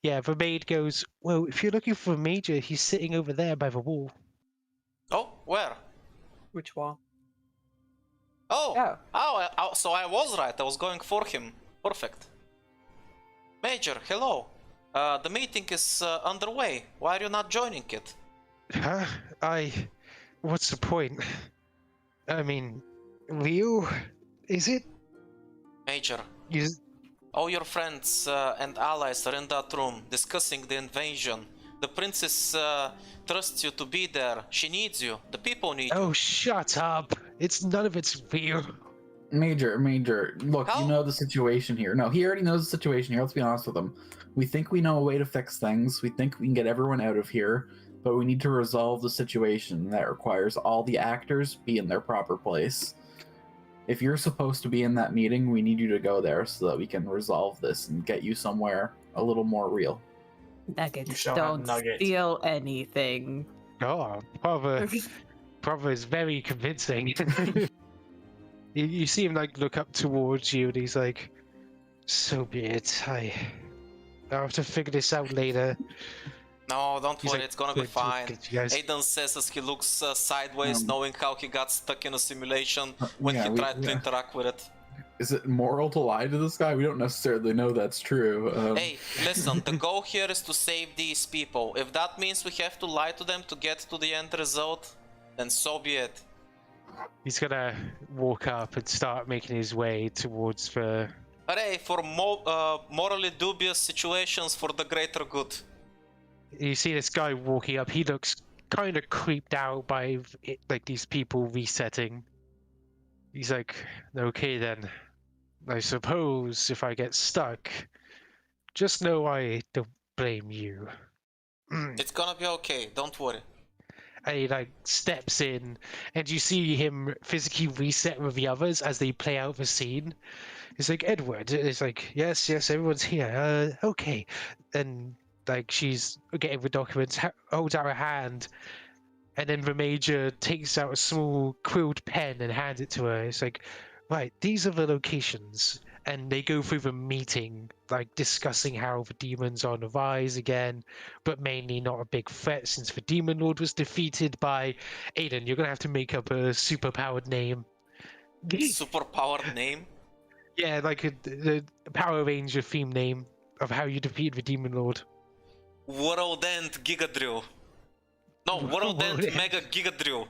yeah, the maid goes, well, if you're looking for a major, he's sitting over there by the wall. Oh, where? Which wall? Oh, Oh. so I was right. I was going for him. Perfect. Major, hello. The meeting is underway. Why are you not joining it? Huh? What's the point? I mean, Leo? Is it? Major, You... all your friends and allies are in that room discussing the invasion. The princess trusts you to be there. She needs you. The people need you. Oh, shut up. None of it's real. Major, look, How? you know the situation here. No, he already knows the situation here. Let's be honest with him. We think we know a way to fix things. We think we can get everyone out of here, but we need to resolve the situation. That requires all the actors be in their proper place. If you're supposed to be in that meeting, we need you to go there so that we can resolve this and get you somewhere a little more real. Nuggets shall have don't nuggets. steal anything. Oh, Prava is very convincing. You see him look up towards you, and he's like, "So be it. I'll have to figure this out later." No, don't He's worry, like, it's gonna be "Good, fine. good, you guys." Aiden says as he looks sideways, knowing how he got stuck in a simulation when yeah, he we- tried to yeah. interact with it. Is it moral to lie to this guy? We don't necessarily know that's true. Hey, listen, the goal here is to save these people. If that means we have to lie to them to get to the end result, then so be it. He's gonna walk up and start making his way towards the. Hooray for morally dubious situations for the greater good. You see this guy walking up. He looks kind of creeped out by these people resetting. He's like, "Okay then. I suppose if I get stuck, just know I don't blame you." It's gonna be okay, don't worry. And he steps in, and you see him physically reset with the others as they play out the scene. He's like, "Edward," it's like, yes, everyone's here. Okay. And she's getting the documents, holds out her hand, and then the major takes out a small quilled pen and hands it to her. It's like, right, these are the locations. And they go through the meeting, discussing how the demons are on the rise again, but mainly not a big threat since the Demon Lord was defeated by Aiden. You're gonna have to make up a superpowered name. Superpowered name? Yeah, the Power Ranger theme name of how you defeat the Demon Lord. World End Giga Drill. No, World End Mega Giga Drill.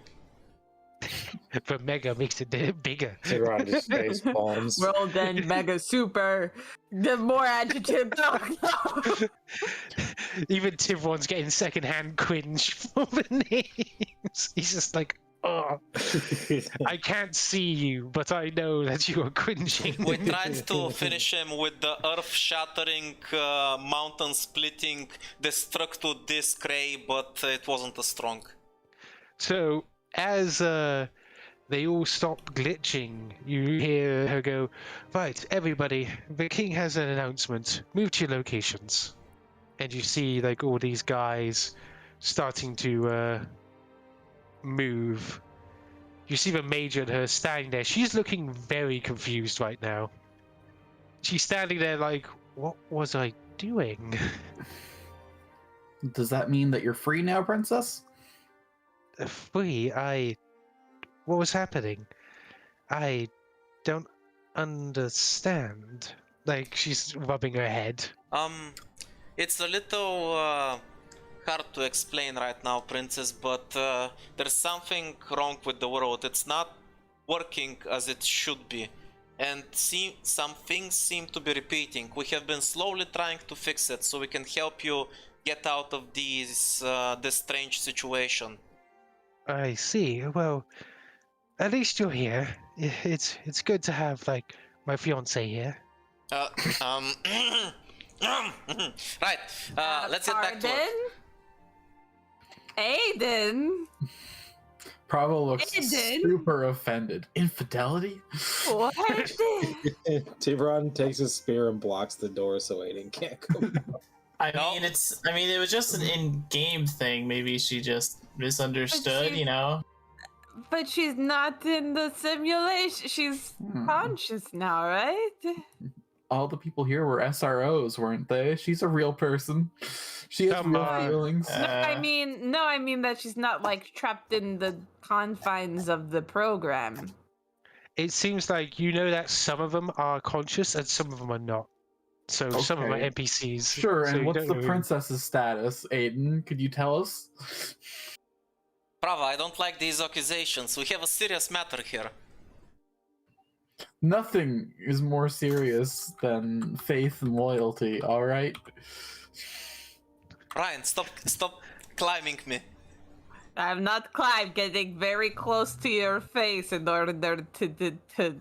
But Mega makes it bigger. Thiveron just face palms. World End Mega Super. The more adjective. No. Even Thiveron's getting secondhand cringe for the names. He's just like, oh, I can't see you, but I know that you are cringing. We tried to finish him with the earth-shattering, mountain-splitting, destructive disc ray, but it wasn't as strong. So, as they all stop glitching, you hear her go, right, everybody, the king has an announcement. Move to your locations. And you see, all these guys starting to move. You see the major and her standing there. She's looking very confused right now. She's standing there what was I doing? Does that mean that you're free now, princess? Free? What was happening? I don't understand. She's rubbing her head. It's a little hard to explain right now, princess, but there's something wrong with the world. It's not working as it should be, and some things seem to be repeating. We have been slowly trying to fix it so we can help you get out of this strange situation. I see. Well, at least you're here. It's good to have my fiance here. Right. Let's get back to it. Aiden? Prava looks Aiden? super offended. Infidelity? What? Thiveron takes his spear and blocks the door so Aiden can't go. I mean, it was just an in-game thing. Maybe she just misunderstood, she- you know? But she's not in the simulation. She's conscious now, right? All the people here were SROs, weren't they? She's a real person. She has Come real on. feelings. I mean that she's not like trapped in the confines of the program. It seems like you know that some of them are conscious and some of them are not. So some of them are Okay. NPCs. Sure, so and you what's don't the know who- princess's status, Aiden? Could you tell us? Prava, I don't like these accusations. We have a serious matter here. Nothing is more serious than faith and loyalty, alright? Ryan, stop climbing me. I'm not climbing, getting very close to your face in order to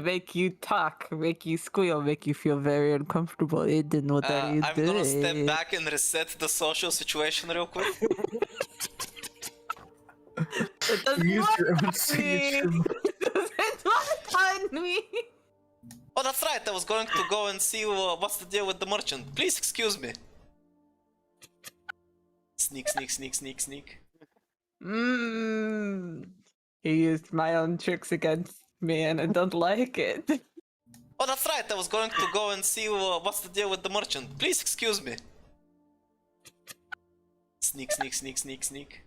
make you talk, make you squeal, make you feel very uncomfortable. Aiden, what are you I'm doing? gonna step back and reset the social situation real quick. It doesn't You used work your own on me. signature. It doesn't work on me. Oh, that's right. I was going to go and see what's the deal with the merchant. Please excuse me. Sneak, sneak, sneak, sneak, sneak. He used my own tricks against me, and I don't like it. Oh, that's right. I was going to go and see what's the deal with the merchant. Please excuse me. Sneak, sneak, sneak, sneak, sneak.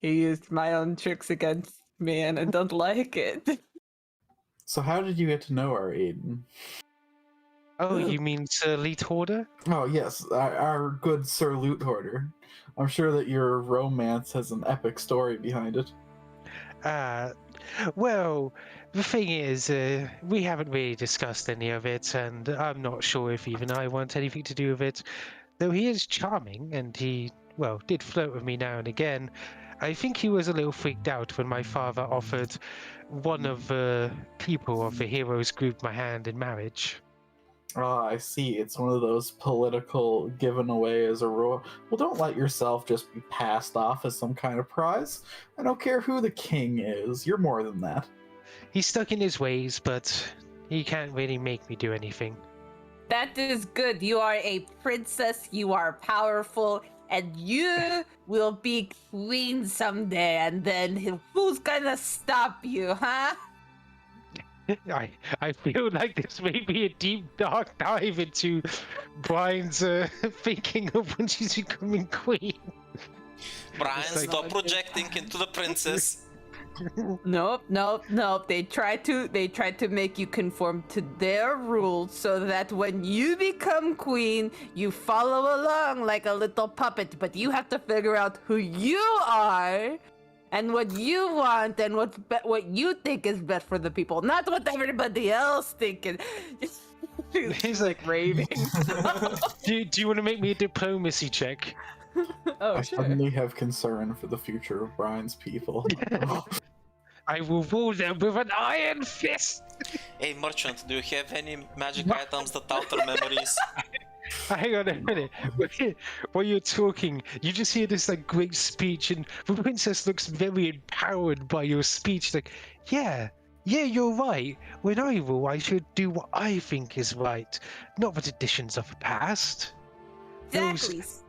He used my own tricks against me, and I don't like it. So how did you get to know her, Aiden? Oh, you mean Sir Leet Hoarder? Oh yes, our good Sir Loot Hoarder. I'm sure that your romance has an epic story behind it. Well, the thing is, we haven't really discussed any of it, and I'm not sure if even I want anything to do with it. Though he is charming, and he, well, did flirt with me now and again. I think he was a little freaked out when my father offered one of the people of the heroes group my hand in marriage. Ah, I see. It's one of those political given away as a rule. Well, don't let yourself just be passed off as some kind of prize. I don't care who the king is. You're more than that. He's stuck in his ways, but he can't really make me do anything. That is good. You are a princess, you are powerful, and you will be queen someday, and then who's gonna stop you, huh? I feel like this may be a deep, dark dive into Brian's thinking of when she's becoming queen. Brian, It's like- stop projecting into the princess. Nope. They try to make you conform to their rules so that when you become queen, you follow along like a little puppet, but you have to figure out who you are and what you want and what you think is best for the people, not what everybody else thinking. He's like raving. Do you want to make me a diplomacy check? Oh, I sure. suddenly have concern for the future of Brian's people. I will rule them with an iron fist. Hey, merchant, do you have any magic items that alter memories? Hang on a minute. While you're talking, you just hear this like great speech, and the princess looks very empowered by your speech. Like, yeah, you're right. When I rule, I should do what I think is right, not the traditions of the past. Exactly. Those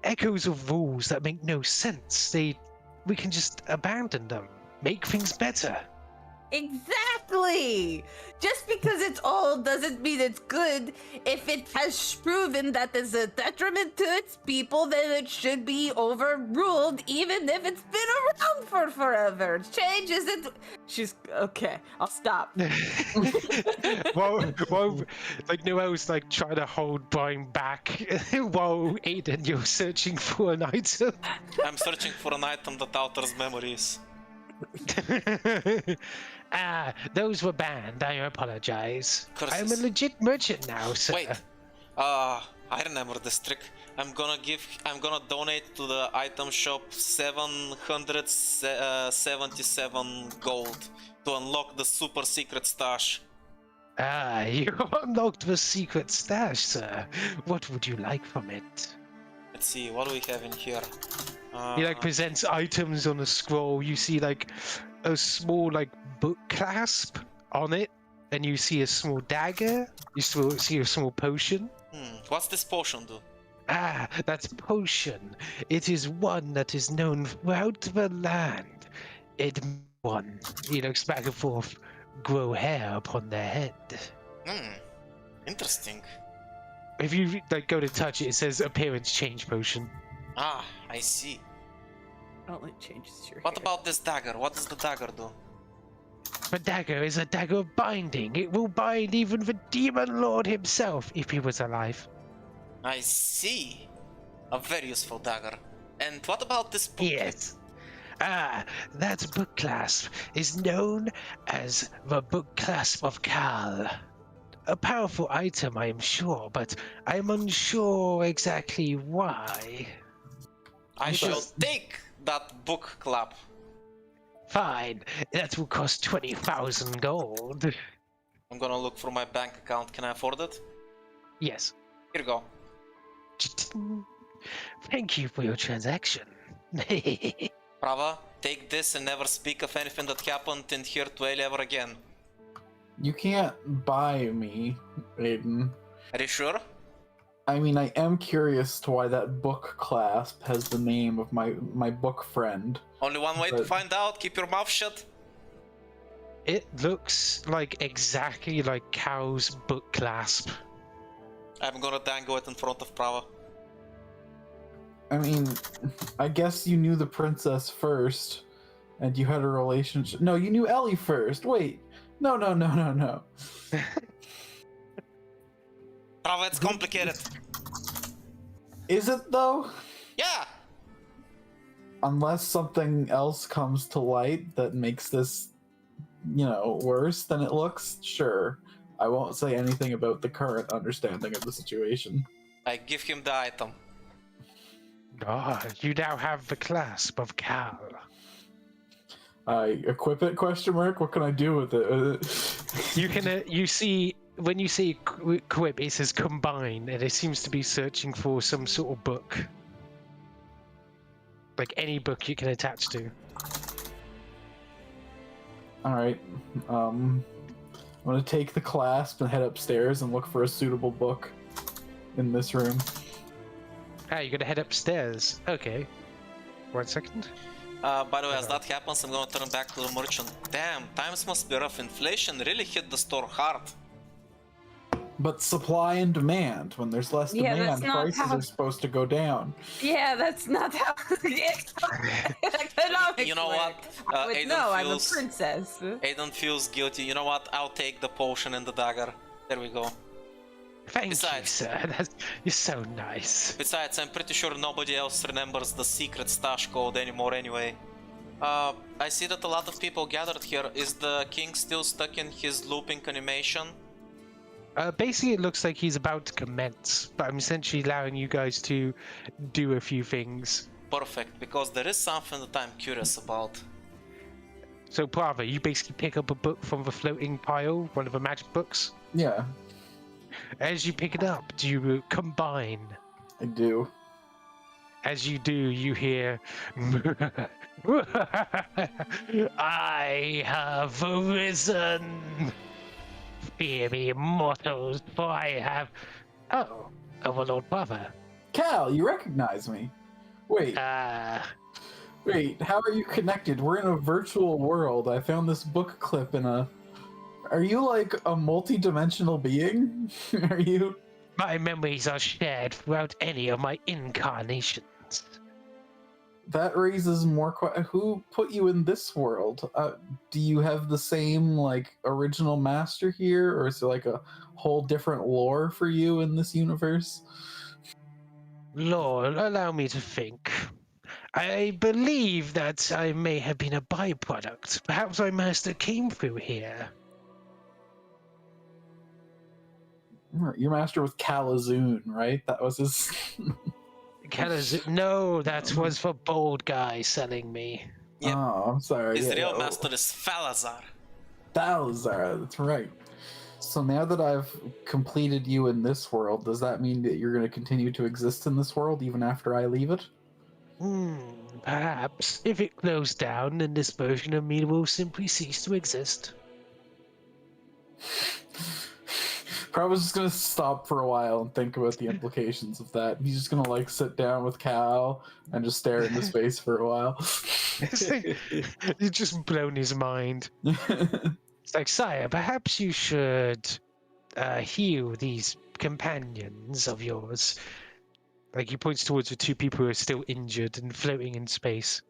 echoes of rules that make no sense. We can just abandon them, make things better. Exactly! Just because it's old doesn't mean it's good. If it has proven that is a detriment to its people, then it should be overruled, even if it's been around for forever. Change isn't. She's okay. I'll stop. while like Noel's like trying to hold Brian back while Aiden, you're searching for an item. I'm searching for an item that alters memories. Those were banned. I apologize. Curses. I'm a legit merchant now, sir. Wait, I remember this trick. I'm gonna donate to the item shop 777 gold to unlock the super secret stash. You unlocked the secret stash, sir. What would you like from it? Let's see, what do we have in here? He like presents items on a scroll. You see like a small like book clasp on it, and you see a small dagger. You still see a small potion. What's this potion do? Ah, that's potion. It is one that is known throughout the land. It one. He looks back and forth. Grow hair upon their head. Interesting. If you like go to touch it, it says appearance change potion. Ah, I see. Oh, it changes your What hair. about this dagger? What does the dagger do? The dagger is a dagger of binding. It will bind even the demon lord himself if he was alive. I see. A very useful dagger. And what about this book? Yes. Ah, that book clasp is known as the book clasp of Kal. A powerful item, I am sure, but I am unsure exactly why. I shall take that book club. Fine, that will cost 20,000 gold. I'm gonna look for my bank account. Can I afford it? Yes. Here you go. Thank you for your transaction. Prava, take this and never speak of anything that happened in here to Ellie ever again. You can't buy me, Aiden. Are you sure? I mean, I am curious to why that book clasp has the name of my book friend. Only one way to But- find out. Keep your mouth shut. It looks like exactly like Cal's book clasp. I'm gonna dangle it in front of Prava. I mean, I guess you knew the princess first, and you had a relationship. No, you knew Ellie first. Wait, no. Prava, it's complicated. Is it though? Yeah! Unless something else comes to light that makes this, worse than it looks, sure. I won't say anything about the current understanding of the situation. I give him the item. Ah, you now have the clasp of Cal. I equip it? Question mark. What can I do with it? You can, you see, when you see equip, it says combine, and it seems to be searching for some sort of book. Like any book you can attach to. All right. I'm gonna take the clasp and head upstairs and look for a suitable book in this room. Ah, you're gonna head upstairs. Okay. 1 second. By the way, as that happens, I'm gonna turn back to the merchant. Damn, times must be rough. Inflation really hit the store hard. But supply and demand. When there's less Yeah, demand, that's not prices how- are supposed to go down. Yeah, that's not how economics You know what? work. But Aiden no, I'm a feels- princess. Aiden feels guilty. You know what? I'll take the potion and the dagger. There we go. Thank Besides- you, sir. You're so nice. Besides, I'm pretty sure nobody else remembers the secret stash code anymore anyway. I see that a lot of people gathered here. Is the king still stuck in his looping animation? Basically, it looks like he's about to commence, but I'm essentially allowing you guys to do a few things. Perfect, because there is something that I'm curious about. So, Prava, you basically pick up a book from the floating pile, one of the magic books. Yeah, As you pick it up, do you combine? I do. As you do, you hear, I have arisen. Fear me, mortals, for I have... Oh, Overlord Prava. Cal, you recognize me. Wait, wait, how are you connected? We're in a virtual world. I found this book clip in a... Are you like a multi-dimensional being? Are you... My memories are shared throughout any of my incarnations. That raises more who put you in this world? Do you have the same, like, original master here? Or is there, like, a whole different lore for you in this universe? Lord, allow me to think. I believe that I may have been a byproduct. Perhaps my master came through here. Your master was Kalazoon, right? That was his... No, that was the bold guy selling me. Yep. Oh, I'm sorry. His yeah, real oh. master is Falazar. Thalizar, that's right. So now that I've completed you in this world, does that mean that you're going to continue to exist in this world even after I leave it? Perhaps. If it closed down, then this version of me will simply cease to exist. Probably just gonna stop for a while and think about the implications of that. He's just gonna like sit down with Cal and just stare into space for a while. You've just blown his mind. It's like, sire, perhaps you should heal these companions of yours. Like, he points towards the two people who are still injured and floating in space.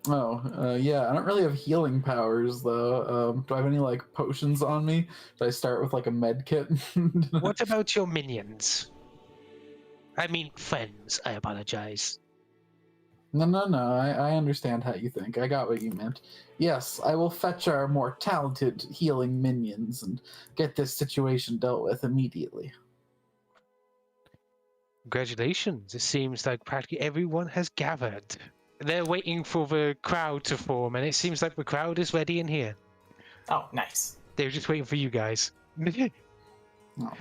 Yeah, I don't really have healing powers though. Do I have any like potions on me? Do I start with like a med kit? What about your minions? I mean, friends, I apologize. No, I understand how you think. I got what you meant. Yes, I will fetch our more talented healing minions and get this situation dealt with immediately. Congratulations. It seems like practically everyone has gathered. They're waiting for the crowd to form, and it seems like the crowd is ready in here. Oh, nice. They're just waiting for you guys. Oh,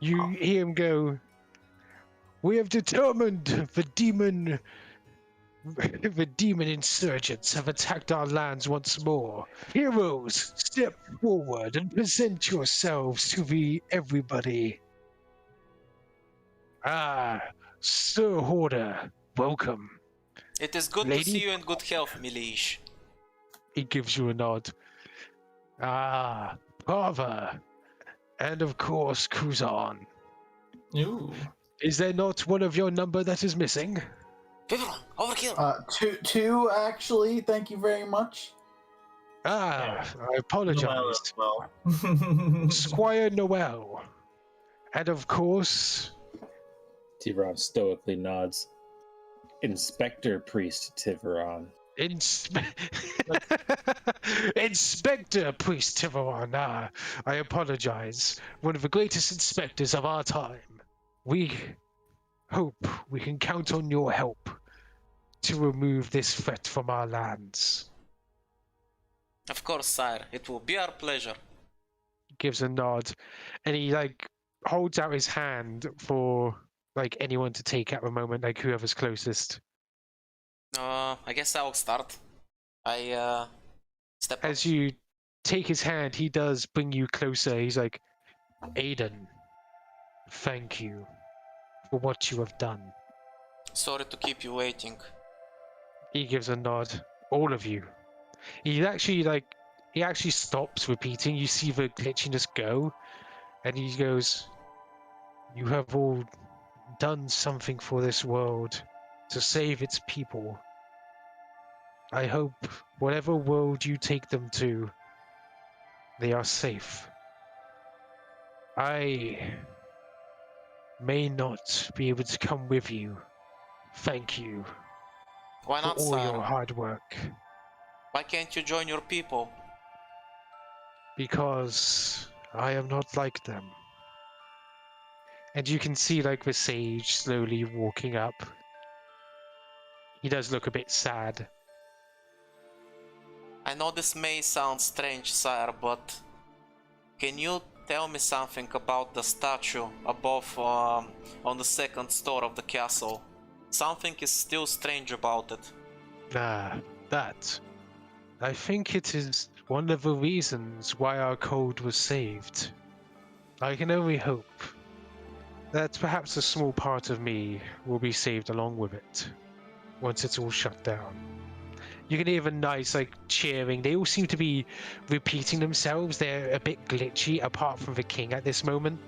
You hear him go, "We have determined the demon insurgents have attacked our lands once more. Heroes, step forward and present yourselves to everybody. Sir Hoarder, welcome." It is good to Lady? see you in good health, Milish. He gives you a nod. Prava, and of course Kuzon. Ooh. Is there not one of your number that is missing? Thiveron, over here. Two actually. Thank you very much. I apologize. Noel as well. Squire Noel. And of course, Thiveron stoically nods. Inspector Priest Thiveron. Inspector Priest Thiveron. I apologize. One of the greatest inspectors of our time. We hope we can count on your help to remove this threat from our lands. Of course, sire. It will be our pleasure. Gives a nod, and he like holds out his hand for like anyone to take at the moment, like whoever's closest. I guess I'll start. I step up. As you take his hand, he does bring you closer. He's like, "Aiden, thank you for what you have done." Sorry to keep you waiting. He gives a nod. All of you. He actually stops repeating. You see the glitchiness go, and he goes, "You have all done something for this world to save its people. I hope whatever world you take them to, they are safe. I may not be able to come with you. Thank you Why for not, all your sire? hard work, Why can't you join your people? because I am not like them." And you can see like the sage slowly walking up. He does look a bit sad. I know this may sound strange, sire, but can you tell me something about the statue above on the second store of the castle? Something is still strange about it. That. I think it is one of the reasons why our code was saved. I can only hope that perhaps a small part of me will be saved along with it once it's all shut down. You can hear the knights like cheering. They all seem to be repeating themselves. They're a bit glitchy apart from the king at this moment.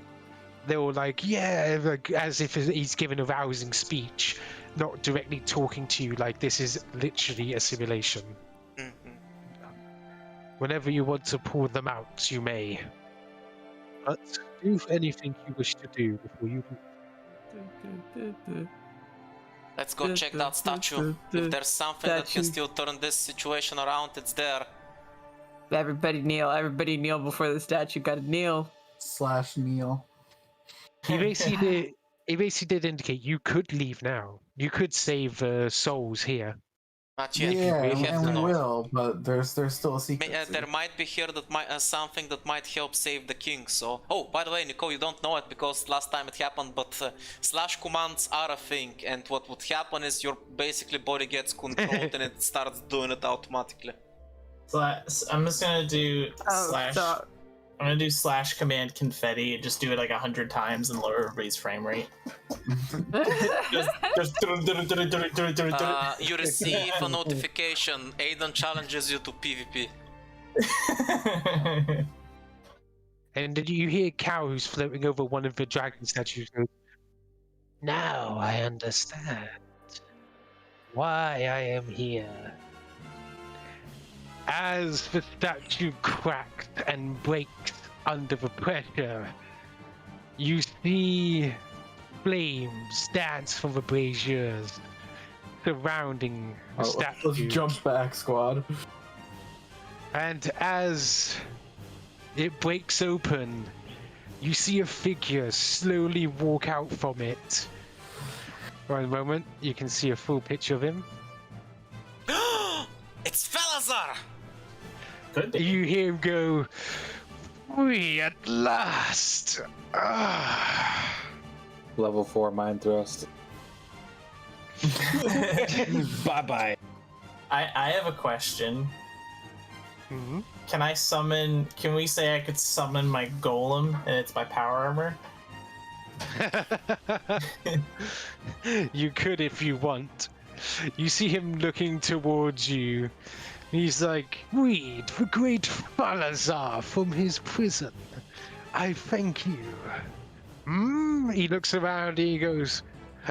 They're all like, yeah, like, as if he's giving a rousing speech, not directly talking to you like this is literally a simulation. Whenever you want to pull them out, you may. But do anything you wish to do before you do. Let's go check that statue. If there's something that can still turn this situation around, it's there. Everybody kneel before the statue. Gotta kneel. /Neil. He basically did indicate you could leave now. You could save souls here. Not yet. Yeah, We have and to we know. will, but there's still a secret. There might be here that something that might help save the king. So, oh, by the way, Nicole, you don't know it because last time it happened. But slash commands are a thing, and what would happen is your basically body gets controlled and it starts doing it automatically. I'm just gonna do Oh, slash. so- I'm gonna do slash command confetti and just do it like 100 times and lower everybody's frame rate. You receive a notification. Aiden challenges you to PvP. And then you hear Cow, who's floating over one of the dragon statues, go, "Now I understand why I am here." As the statue cracks and breaks under the pressure, you see flames dance from the braziers surrounding the statue. Let's jump back, squad. And as it breaks open, you see a figure slowly walk out from it. One moment, you can see a full picture of him. It's Felazar! Could be. You hear him go, "We at last!" Level 4 mind thrust. Bye bye. I have a question. Mhm. Can we say I could summon my golem and it's my power armor? You could if you want. You see him looking towards you. He's like, "Read the great Falazar from his prison. I thank you." He looks around and he goes,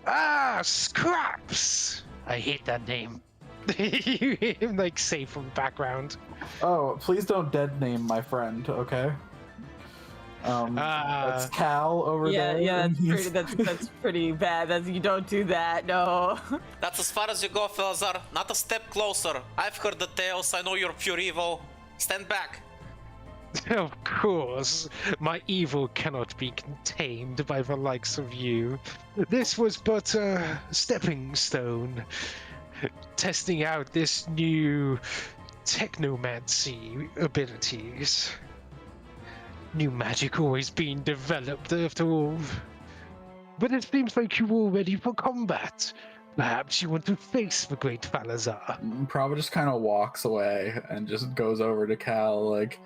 "Ah, Scraps!" I hate that name. You hear him like say from the background. Oh, please don't dead name my friend, okay? That's Cal over there. Yeah, and he's- that's pretty bad. You don't do that, no. That's as far as you go, Felazar. Not a step closer. I've heard the tales. I know you're pure evil. Stand back. Of course, my evil cannot be contained by the likes of you. This was but a stepping stone. Testing out this new technomancy abilities. New magic always being developed after all. But it seems like you're all ready for combat. Perhaps you want to face the great Falazar. Prava just kind of walks away and just goes over to Cal, like,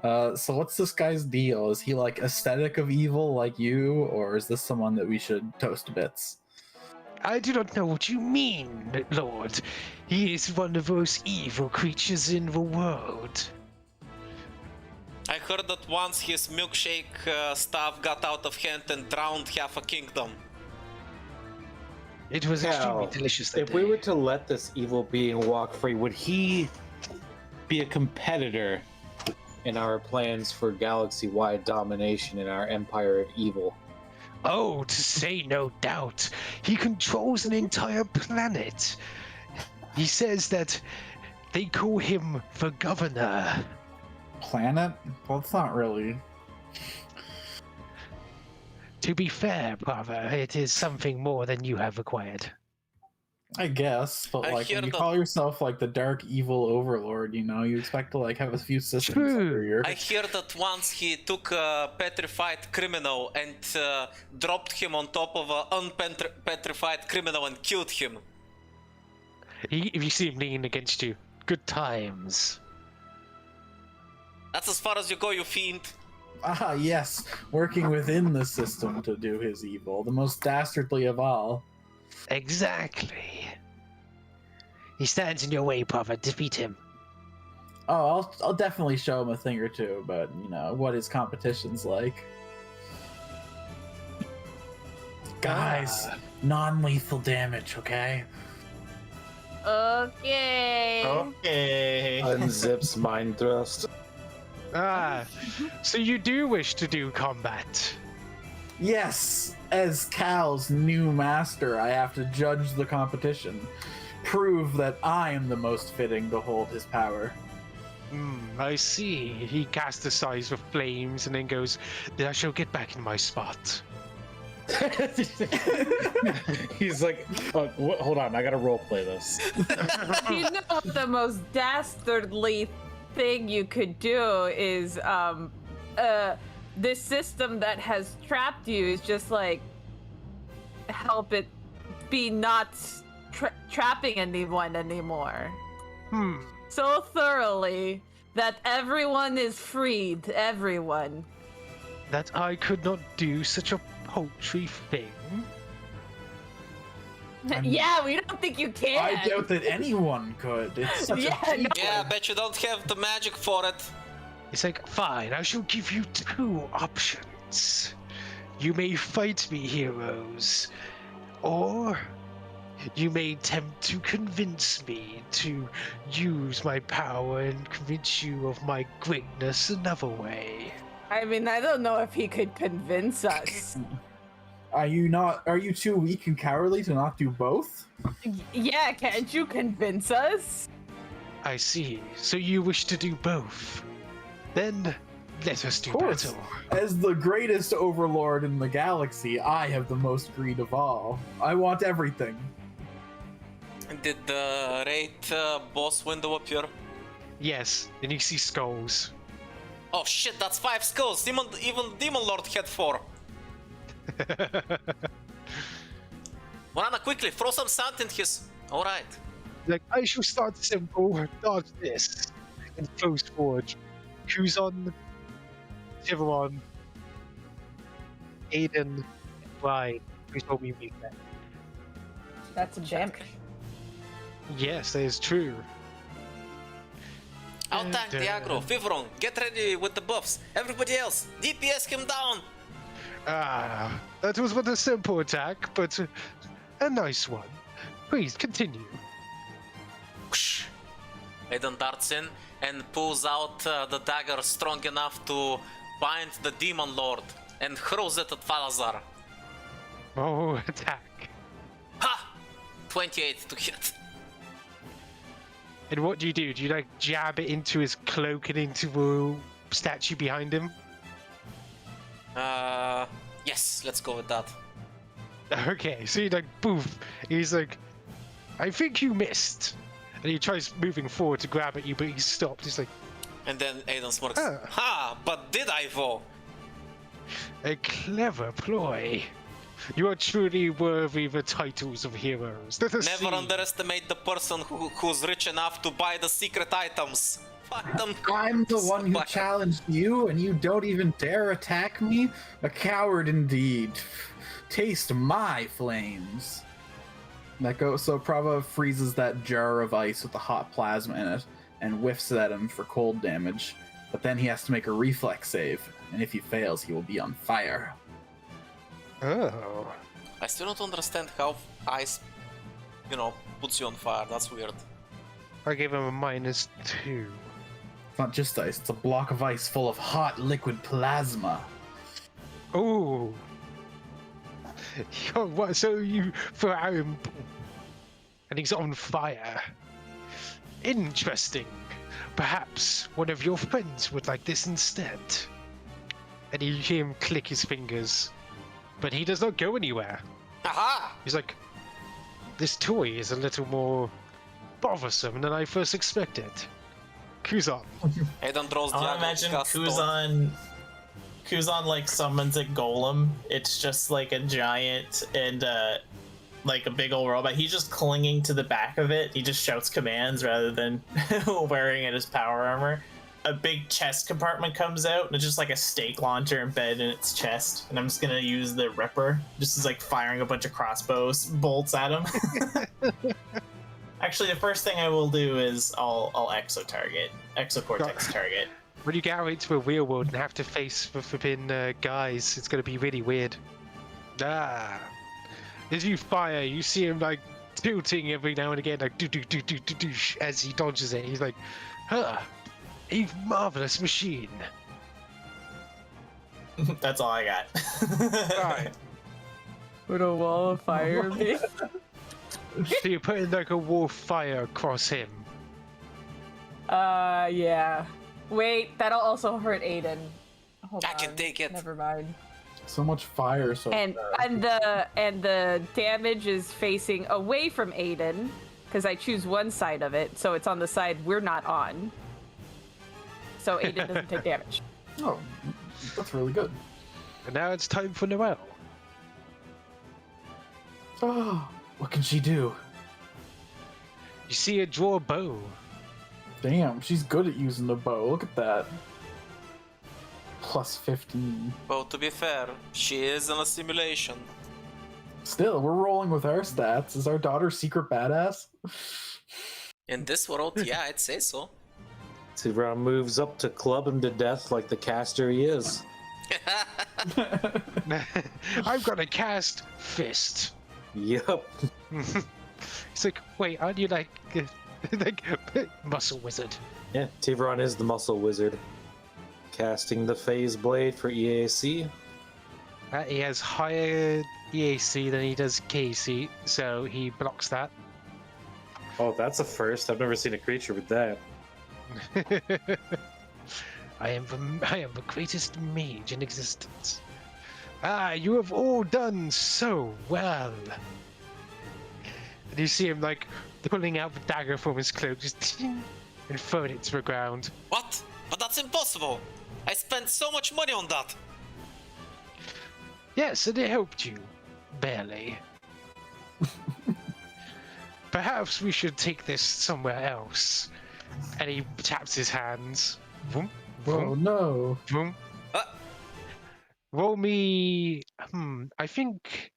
so what's this guy's deal? Is he like aesthetic of evil like you, or is this someone that we should toast to bits? I do not know what you mean, Lord. He is one of those evil creatures in the world. I heard that once his milkshake stuff got out of hand and drowned half a kingdom. It was Cal, extremely delicious that If we day. were to let this evil being walk free, would he be a competitor in our plans for galaxy-wide domination in our empire of evil? Oh, to say no doubt. He controls an entire planet. He says that they call him the governor. Planet? Well, it's not really. To be fair, Prava, it is something more than you have acquired. I guess, but I like hear when you the- call yourself like the dark evil overlord, you know, you expect to like have a few systems True. under your. I hear that once he took a petrified criminal and dropped him on top of an unpetrified criminal and killed him. If you see him leaning against you, good times. That's as far as you go, you fiend. Ah, yes, working within the system to do his evil, the most dastardly of all. Exactly. He stands in your way, Prava. Defeat him. Oh, I'll definitely show him a thing or two, but you know what his competition's like. Guys, non-lethal damage, okay? Okay. Okay. Unzips mind thrust. So you do wish to do combat? Yes, as Cal's new master, I have to judge the competition, prove that I am the most fitting to hold his power. I see. He casts aside the flames and then goes, "I shall get back in my spot." He's like, oh, hold on, I gotta roleplay this. You know, the most dastardly thing you could do is this system that has trapped you is just like help it be not trapping anyone anymore. So thoroughly that everyone is freed. Everyone. That I could not do such a paltry thing. Yeah, we don't think you can. I doubt that anyone could. It's such Yeah, a no. Yeah, I bet you don't have the magic for it. It's like, fine, I shall give you 2 options. You may fight me, heroes, or you may attempt to convince me to use my power and convince you of my greatness another way. I mean, I don't know if he could convince us. Are you too weak and cowardly to not do both? Yeah, can't you convince us? I see. So you wish to do both. Then let us do Of course. battle. As the greatest overlord in the galaxy, I have the most greed of all. I want everything. Did the raid boss window appear? Yes, and you see skulls. Oh shit, that's 5 skulls. Even Demon Lord had 4. Morana, quickly, throw some sand in his... Alright. Like, I shall start simple, dodge this, and close forward. Kuzon, Thiveron, Aiden, and Bryn, who told me we met. That's a damage. Yes, that is true. I'll tank the aggro. Thiveron, get ready with the buffs. Everybody else, DPS him down. Ah, that was but a simple attack, but a nice one. Please continue. Whoosh. Aiden darts in and pulls out the dagger strong enough to bind the Demon Lord and hurls it at Falazar. Oh, attack. Ha! 28 to hit. And what do? Do you like jab it into his cloak and into the statue behind him? Yes, let's go with that. Okay, so you like poof. He's like, I think you missed. And he tries moving forward to grab at you, but he's stopped. He's like, And then Aiden smirks. Ah. Ha! But did I though? a clever ploy. You are truly worthy of the titles of heroes. Let us Never see. underestimate the person who's rich enough to buy the secret items. Fuck them. I'm the one who Fuck. challenged you, and you don't even dare attack me? A coward indeed. Taste my flames. So Prava freezes that jar of ice with the hot plasma in it and whiffs it at him for cold damage. But then he has to make a reflex save, and if he fails, he will be on fire. Oh. I still don't understand how ice, puts you on fire. That's weird. I gave him a -2. It's not just ice, it's a block of ice full of hot liquid plasma. Oh. Yo, what? So you throw at him, and he's on fire. Interesting. Perhaps one of your friends would like this instead. And you hear him click his fingers, but he does not go anywhere. Aha! He's like, this toy is a little more bothersome than I first expected. Kuzon. Aiden draws the I aggro, imagine casts stone. Kuzon like summons a golem. It's just like a giant and like a big old robot. He's just clinging to the back of it. He just shouts commands rather than wearing it as power armor. A big chest compartment comes out, and it's just like a stake launcher embedded in its chest. And I'm just gonna use the Ripper, just as like firing a bunch of crossbows bolts at him. Actually, the first thing I will do is I'll exocortex target. When you get out into a real world and have to face the flipping guys, it's going to be really weird. Ah. As you fire, you see him like tilting every now and again, like do as he dodges it. He's like, huh, a marvelous machine. That's all I got. Alright. Put a wall of fire me. So you're putting like a wall of fire across him. Yeah. Wait, that'll also hurt Aiden. Hold I can on. take it. Never mind. So much fire so and the damage is facing away from Aiden, because I choose one side of it, so it's on the side we're not on. So Aiden doesn't take damage. Oh, that's really good. And now it's time for Noelle. Oh, what can she do? You see her draw a bow. Damn, she's good at using the bow. Look at that. Plus 15. Well, to be fair, she is in a simulation. Still, we're rolling with our stats. Is our daughter secret badass? In this world, yeah, I'd say so. Thiveron moves up to club him to death like the caster he is. I've got to cast Fist. Yep. It's like, wait, aren't you like muscle wizard? Yeah, Thiveron is the muscle wizard. Casting the Phase Blade for EAC. He has higher EAC than he does KC, so he blocks that. Oh, that's a first. I've never seen a creature with that. I am the greatest mage in existence. Ah, you have all done so well. And you see him like pulling out the dagger from his cloak, just ting, and throwing it to the ground. What? But that's impossible! I spent so much money on that! Yes, and it helped you. Barely. Perhaps we should take this somewhere else. And he taps his hands. Vroom, Oh vroom, no. vroom. Ah. Roll me... I think...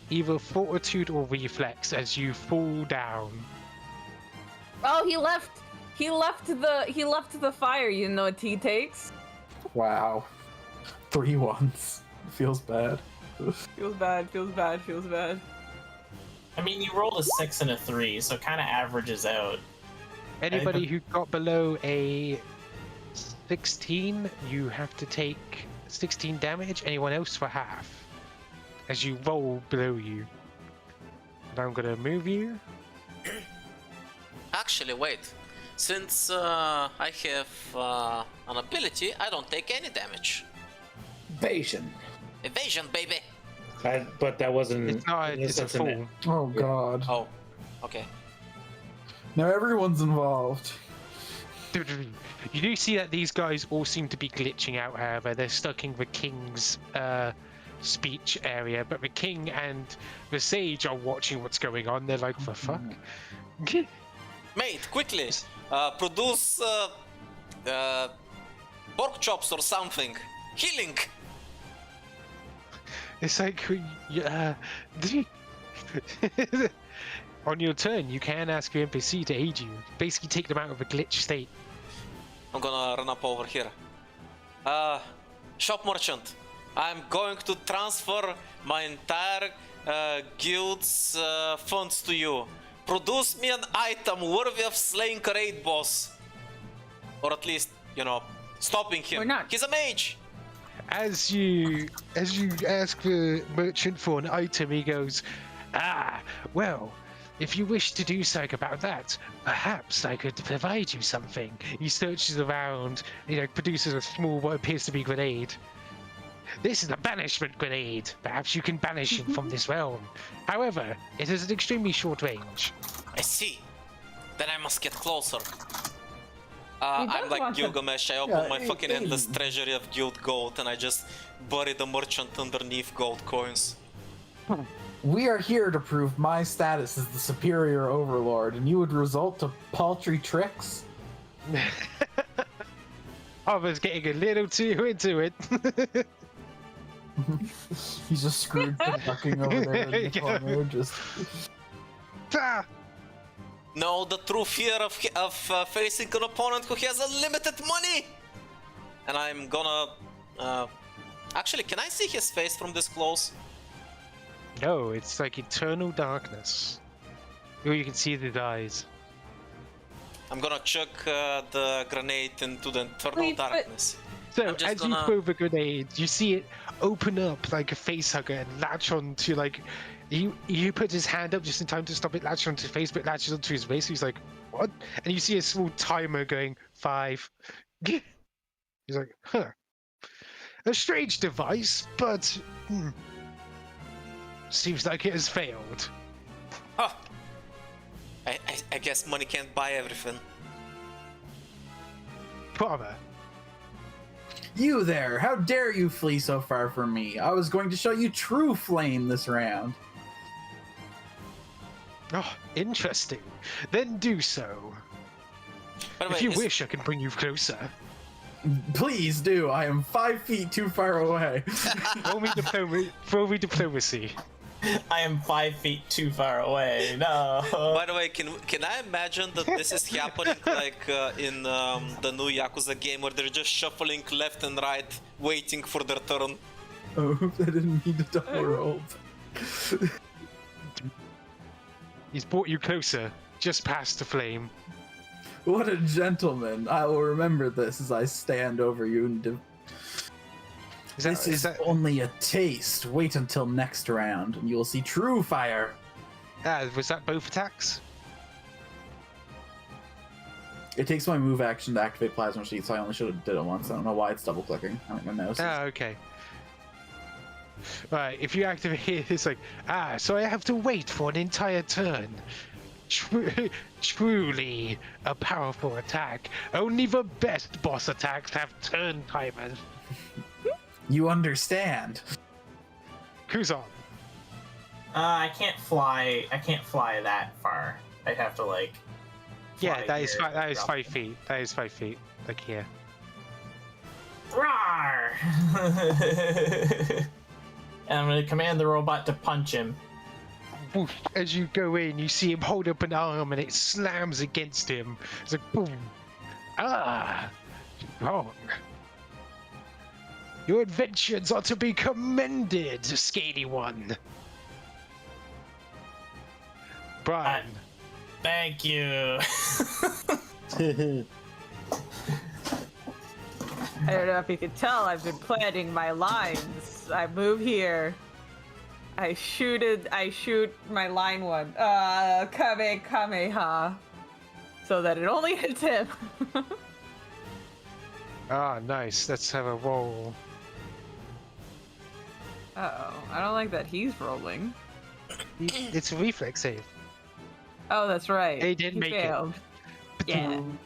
either fortitude or reflex as you fall down. Oh, he left the fire. You know what he takes? Wow. 3 ones. Feels bad. Feels bad. I mean, you rolled a 6 and a 3, so it kind of averages out. Anybody who got below a 16, you have to take 16 damage. Anyone else for half. As you roll below you. And I'm gonna move you. Actually, wait. Since I have an ability, I don't take any damage. Evasion. Evasion, baby! But that wasn't. It's not. It's a fall. Oh god. Oh, okay. Now everyone's involved. You do see that these guys all seem to be glitching out, however. They're stuck in the king's speech area, but the king and the sage are watching what's going on. They're like, the fuck? Mate, quickly! Produce pork chops or something. Healing! It's like, on your turn, you can ask your NPC to aid you. Basically take them out of a glitch state. I'm gonna run up over here. Shop merchant. I'm going to transfer my entire guild's funds to you. Produce me an item worthy of slaying a raid boss. Or at least, you know, stopping him. We're not. He's a mage! As you ask the merchant for an item, he goes, "Ah, well, if you wish to do something about that, perhaps I could provide you something." He searches around, produces a small, what appears to be grenade. "This is a banishment grenade. Perhaps you can banish him from this realm. However, it is an extremely short range." I see. Then I must get closer. He I'm does like want to- Gilgamesh. I open my hey, fucking hey. endless treasury of guild gold and I just bury the merchant underneath gold coins. We are here to prove my status as the superior overlord, and you would resort to paltry tricks? I was getting a little too into it. He's just screwed for ducking over there in the corner, just... Ah! Know the true fear of facing an opponent who has unlimited money! And I'm gonna... Actually, can I see his face from this close? No, it's like eternal darkness. Oh, you can see the eyes. I'm gonna chuck the grenade into the eternal Wait, but- darkness. So, I'm just as you gonna- throw the grenade, you see it open up like a face hugger and latch onto like... He puts his hand up just in time to stop it latching onto his face, but it latches onto his face. He's like, "What?" And you see a small timer going 5. He's like, "Huh." A strange device, but seems like it has failed. Oh, I guess money can't buy everything. Prava, You there! How dare you flee so far from me? I was going to show you true flame this round. oh, interesting. Then do so. By the If way, you wish, I can bring you closer. Please do. I am 5 feet too far away. Roll me diplomacy. I am 5 feet too far away. No. By the way, can I imagine that this is happening like in the new Yakuza game where they're just shuffling left and right, waiting for their turn? Oh, I didn't mean to double roll. He's brought you closer, just past the flame. What a gentleman. I will remember this as I stand over you and this is only a taste. Wait until next round, and you will see true fire. Was that both attacks? It takes my move action to activate Plasma Sheet, so I only should have did it once. I don't know why it's double clicking. I don't even know. Okay. Right, if you activate it, it's like, so I have to wait for an entire turn. Truly a powerful attack. Only the best boss attacks have turn timers. You understand. Kuzon. I can't fly. I can't fly that far. I have to like. Yeah, fly that is here, that is drop 5 it. feet. That is 5 feet. Like here. Rawr! And I'm gonna command the robot to punch him. Woof. As you go in, you see him hold up an arm and it slams against him. It's like boom. Wrong. Your inventions are to be commended, scaly one. Bryn. Thank you. I don't know if you can tell, I've been planning my lines. I move here. I shoot my line one. Kamehameha. So that it only hits him. Nice. Let's have a roll. Uh-oh. I don't like that he's rolling. It's a reflex save. Oh, that's right. He didn't make it. failed. Yeah. You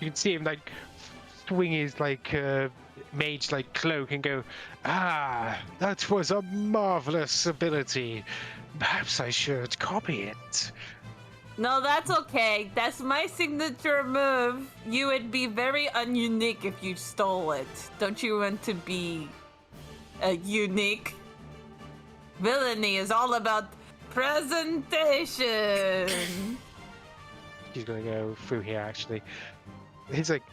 can see him like swing his like mage like cloak and go, that was a marvelous ability. Perhaps I should copy it. No, that's okay. That's my signature move. You would be very ununique if you stole it. Don't you want to be unique? Villainy is all about presentation. He's gonna go through here actually. He's like,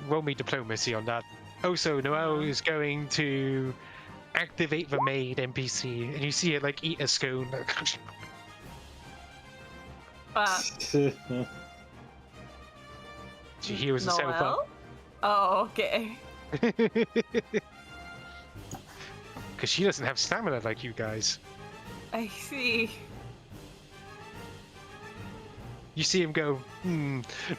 roll me diplomacy on that. Also, Noel is going to activate the maid NPC, and you see it like eat a scone. She heals herself Noel? Oh, okay. up. Because she doesn't have stamina like you guys. I see. You see him go,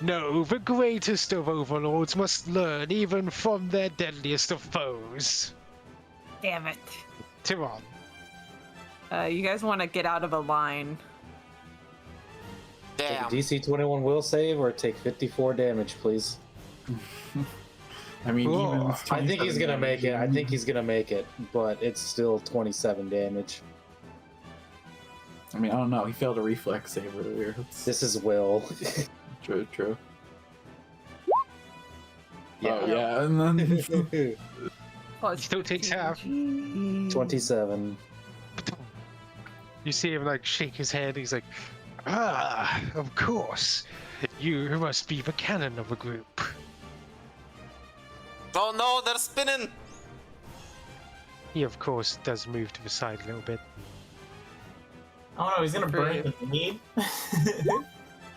no, the greatest of overlords must learn even from their deadliest of foes. Damn it. Thiveron. You guys want to get out of a line. Take a Damn. DC 21 will save or take 54 damage, please. I mean, Whoa. even with I think he's 27 gonna make it. I damage, think he's gonna make it, but it's still 27 damage. I mean, I don't know. He failed a reflex save earlier. This is will. True. Yeah. Oh, yeah, and then Plus He still takes half. 27. You see him like shake his head. He's like, of course. You must be the cannon of the group. Oh no, they're spinning! He, of course, does move to the side a little bit. Oh no, he's gonna burn the maid.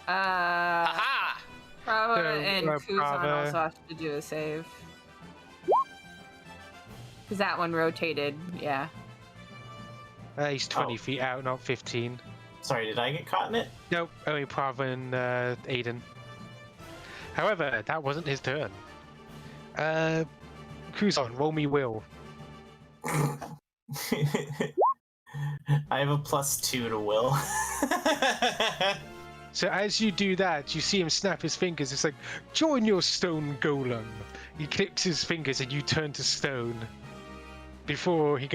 Aha! Prava So, and Kuzon Prava- also have to do a save. Because that one rotated, yeah. He's 20 Oh. feet out, not 15. Sorry, did I get caught in it? Nope, only Prava and Aiden. However, that wasn't his turn. Kuzon, roll me will. I have a +2 to will. So as you do that, you see him snap his fingers. It's like, join your stone golem. He clicks his fingers and you turn to stone. Before he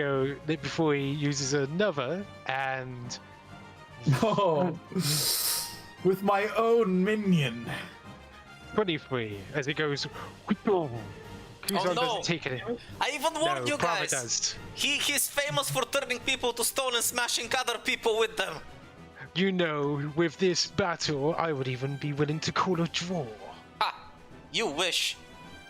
uses another and Oh, with my own minion. 23 as it goes. Kuzon no. doesn't take it. I even warned you Prava guys. does. He's famous for turning people to stone and smashing other people with them. You know, with this battle, I would even be willing to call a draw. Ah, you wish.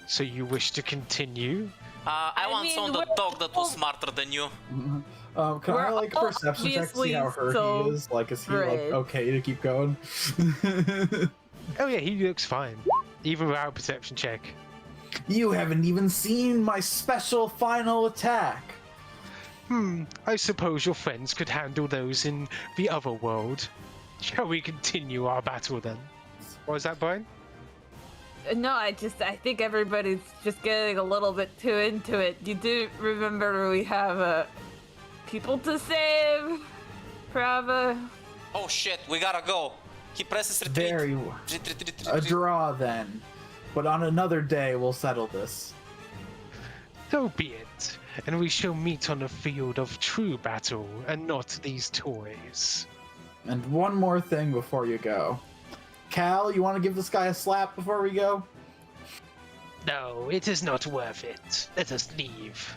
So you wish to continue? I want mean, on the we're dog that was smarter than you. Can We're I like a perception check to see how hurt so he is? Like, is he like brave. okay to keep going? Oh yeah, he looks fine. Even without perception check. You haven't even seen my special final attack. I suppose your friends could handle those in the other world. Shall we continue our battle then? What was that, Brian? No, I think everybody's just getting a little bit too into it. You do remember we have people to save, Prava. Oh shit, we gotta go. He presses retreat. Very a draw then, but on another day we'll settle this. So be it, and we shall meet on a field of true battle, and not these toys. And one more thing before you go. Cal, you want to give this guy a slap before we go? No, it is not worth it. Let us leave.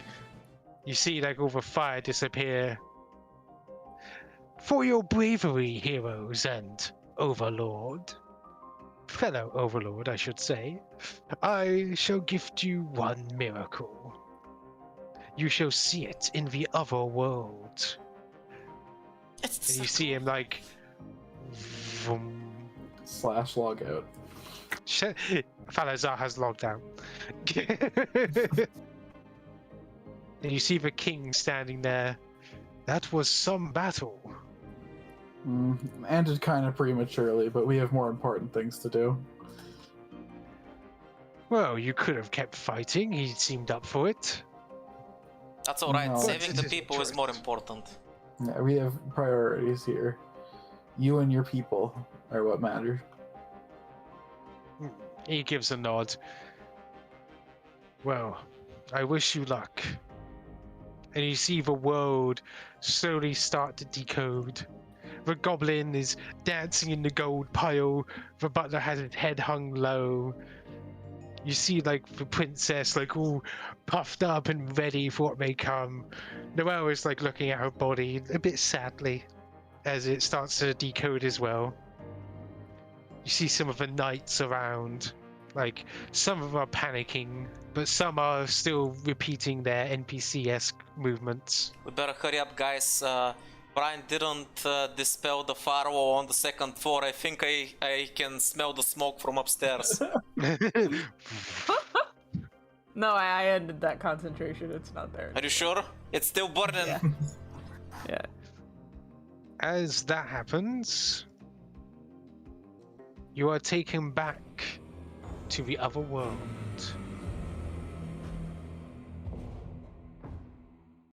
You see, like, all the fire disappear. For your bravery, heroes and Overlord. Fellow Overlord, I should say. I shall gift you one miracle. You shall see it in the other world. And you see him, like... vroom. / log out. Falazar has logged out. And you see the king standing there. That was some battle. Ended kind of prematurely, but we have more important things to do. Well, you could have kept fighting. He seemed up for it. That's alright, No. saving the It's people is more important. Yeah, we have priorities here. You and your people are what matter. He gives a nod. Well, I wish you luck. And you see the world slowly start to decode. The goblin is dancing in the gold pile. The butler has his head hung low. You see, like, the princess, like, all puffed up and ready for what may come. Noelle is, like, looking at her body a bit sadly as it starts to decode as well. You see some of the knights around. Like, some of them are panicking, but some are still repeating their NPC-esque movements. We better hurry up, guys. Brian didn't dispel the firewall on the second floor. I think I can smell the smoke from upstairs. No, I ended that concentration. It's not there. Are you sure? It's still burning. Yeah. As that happens, you are taken back to the other world.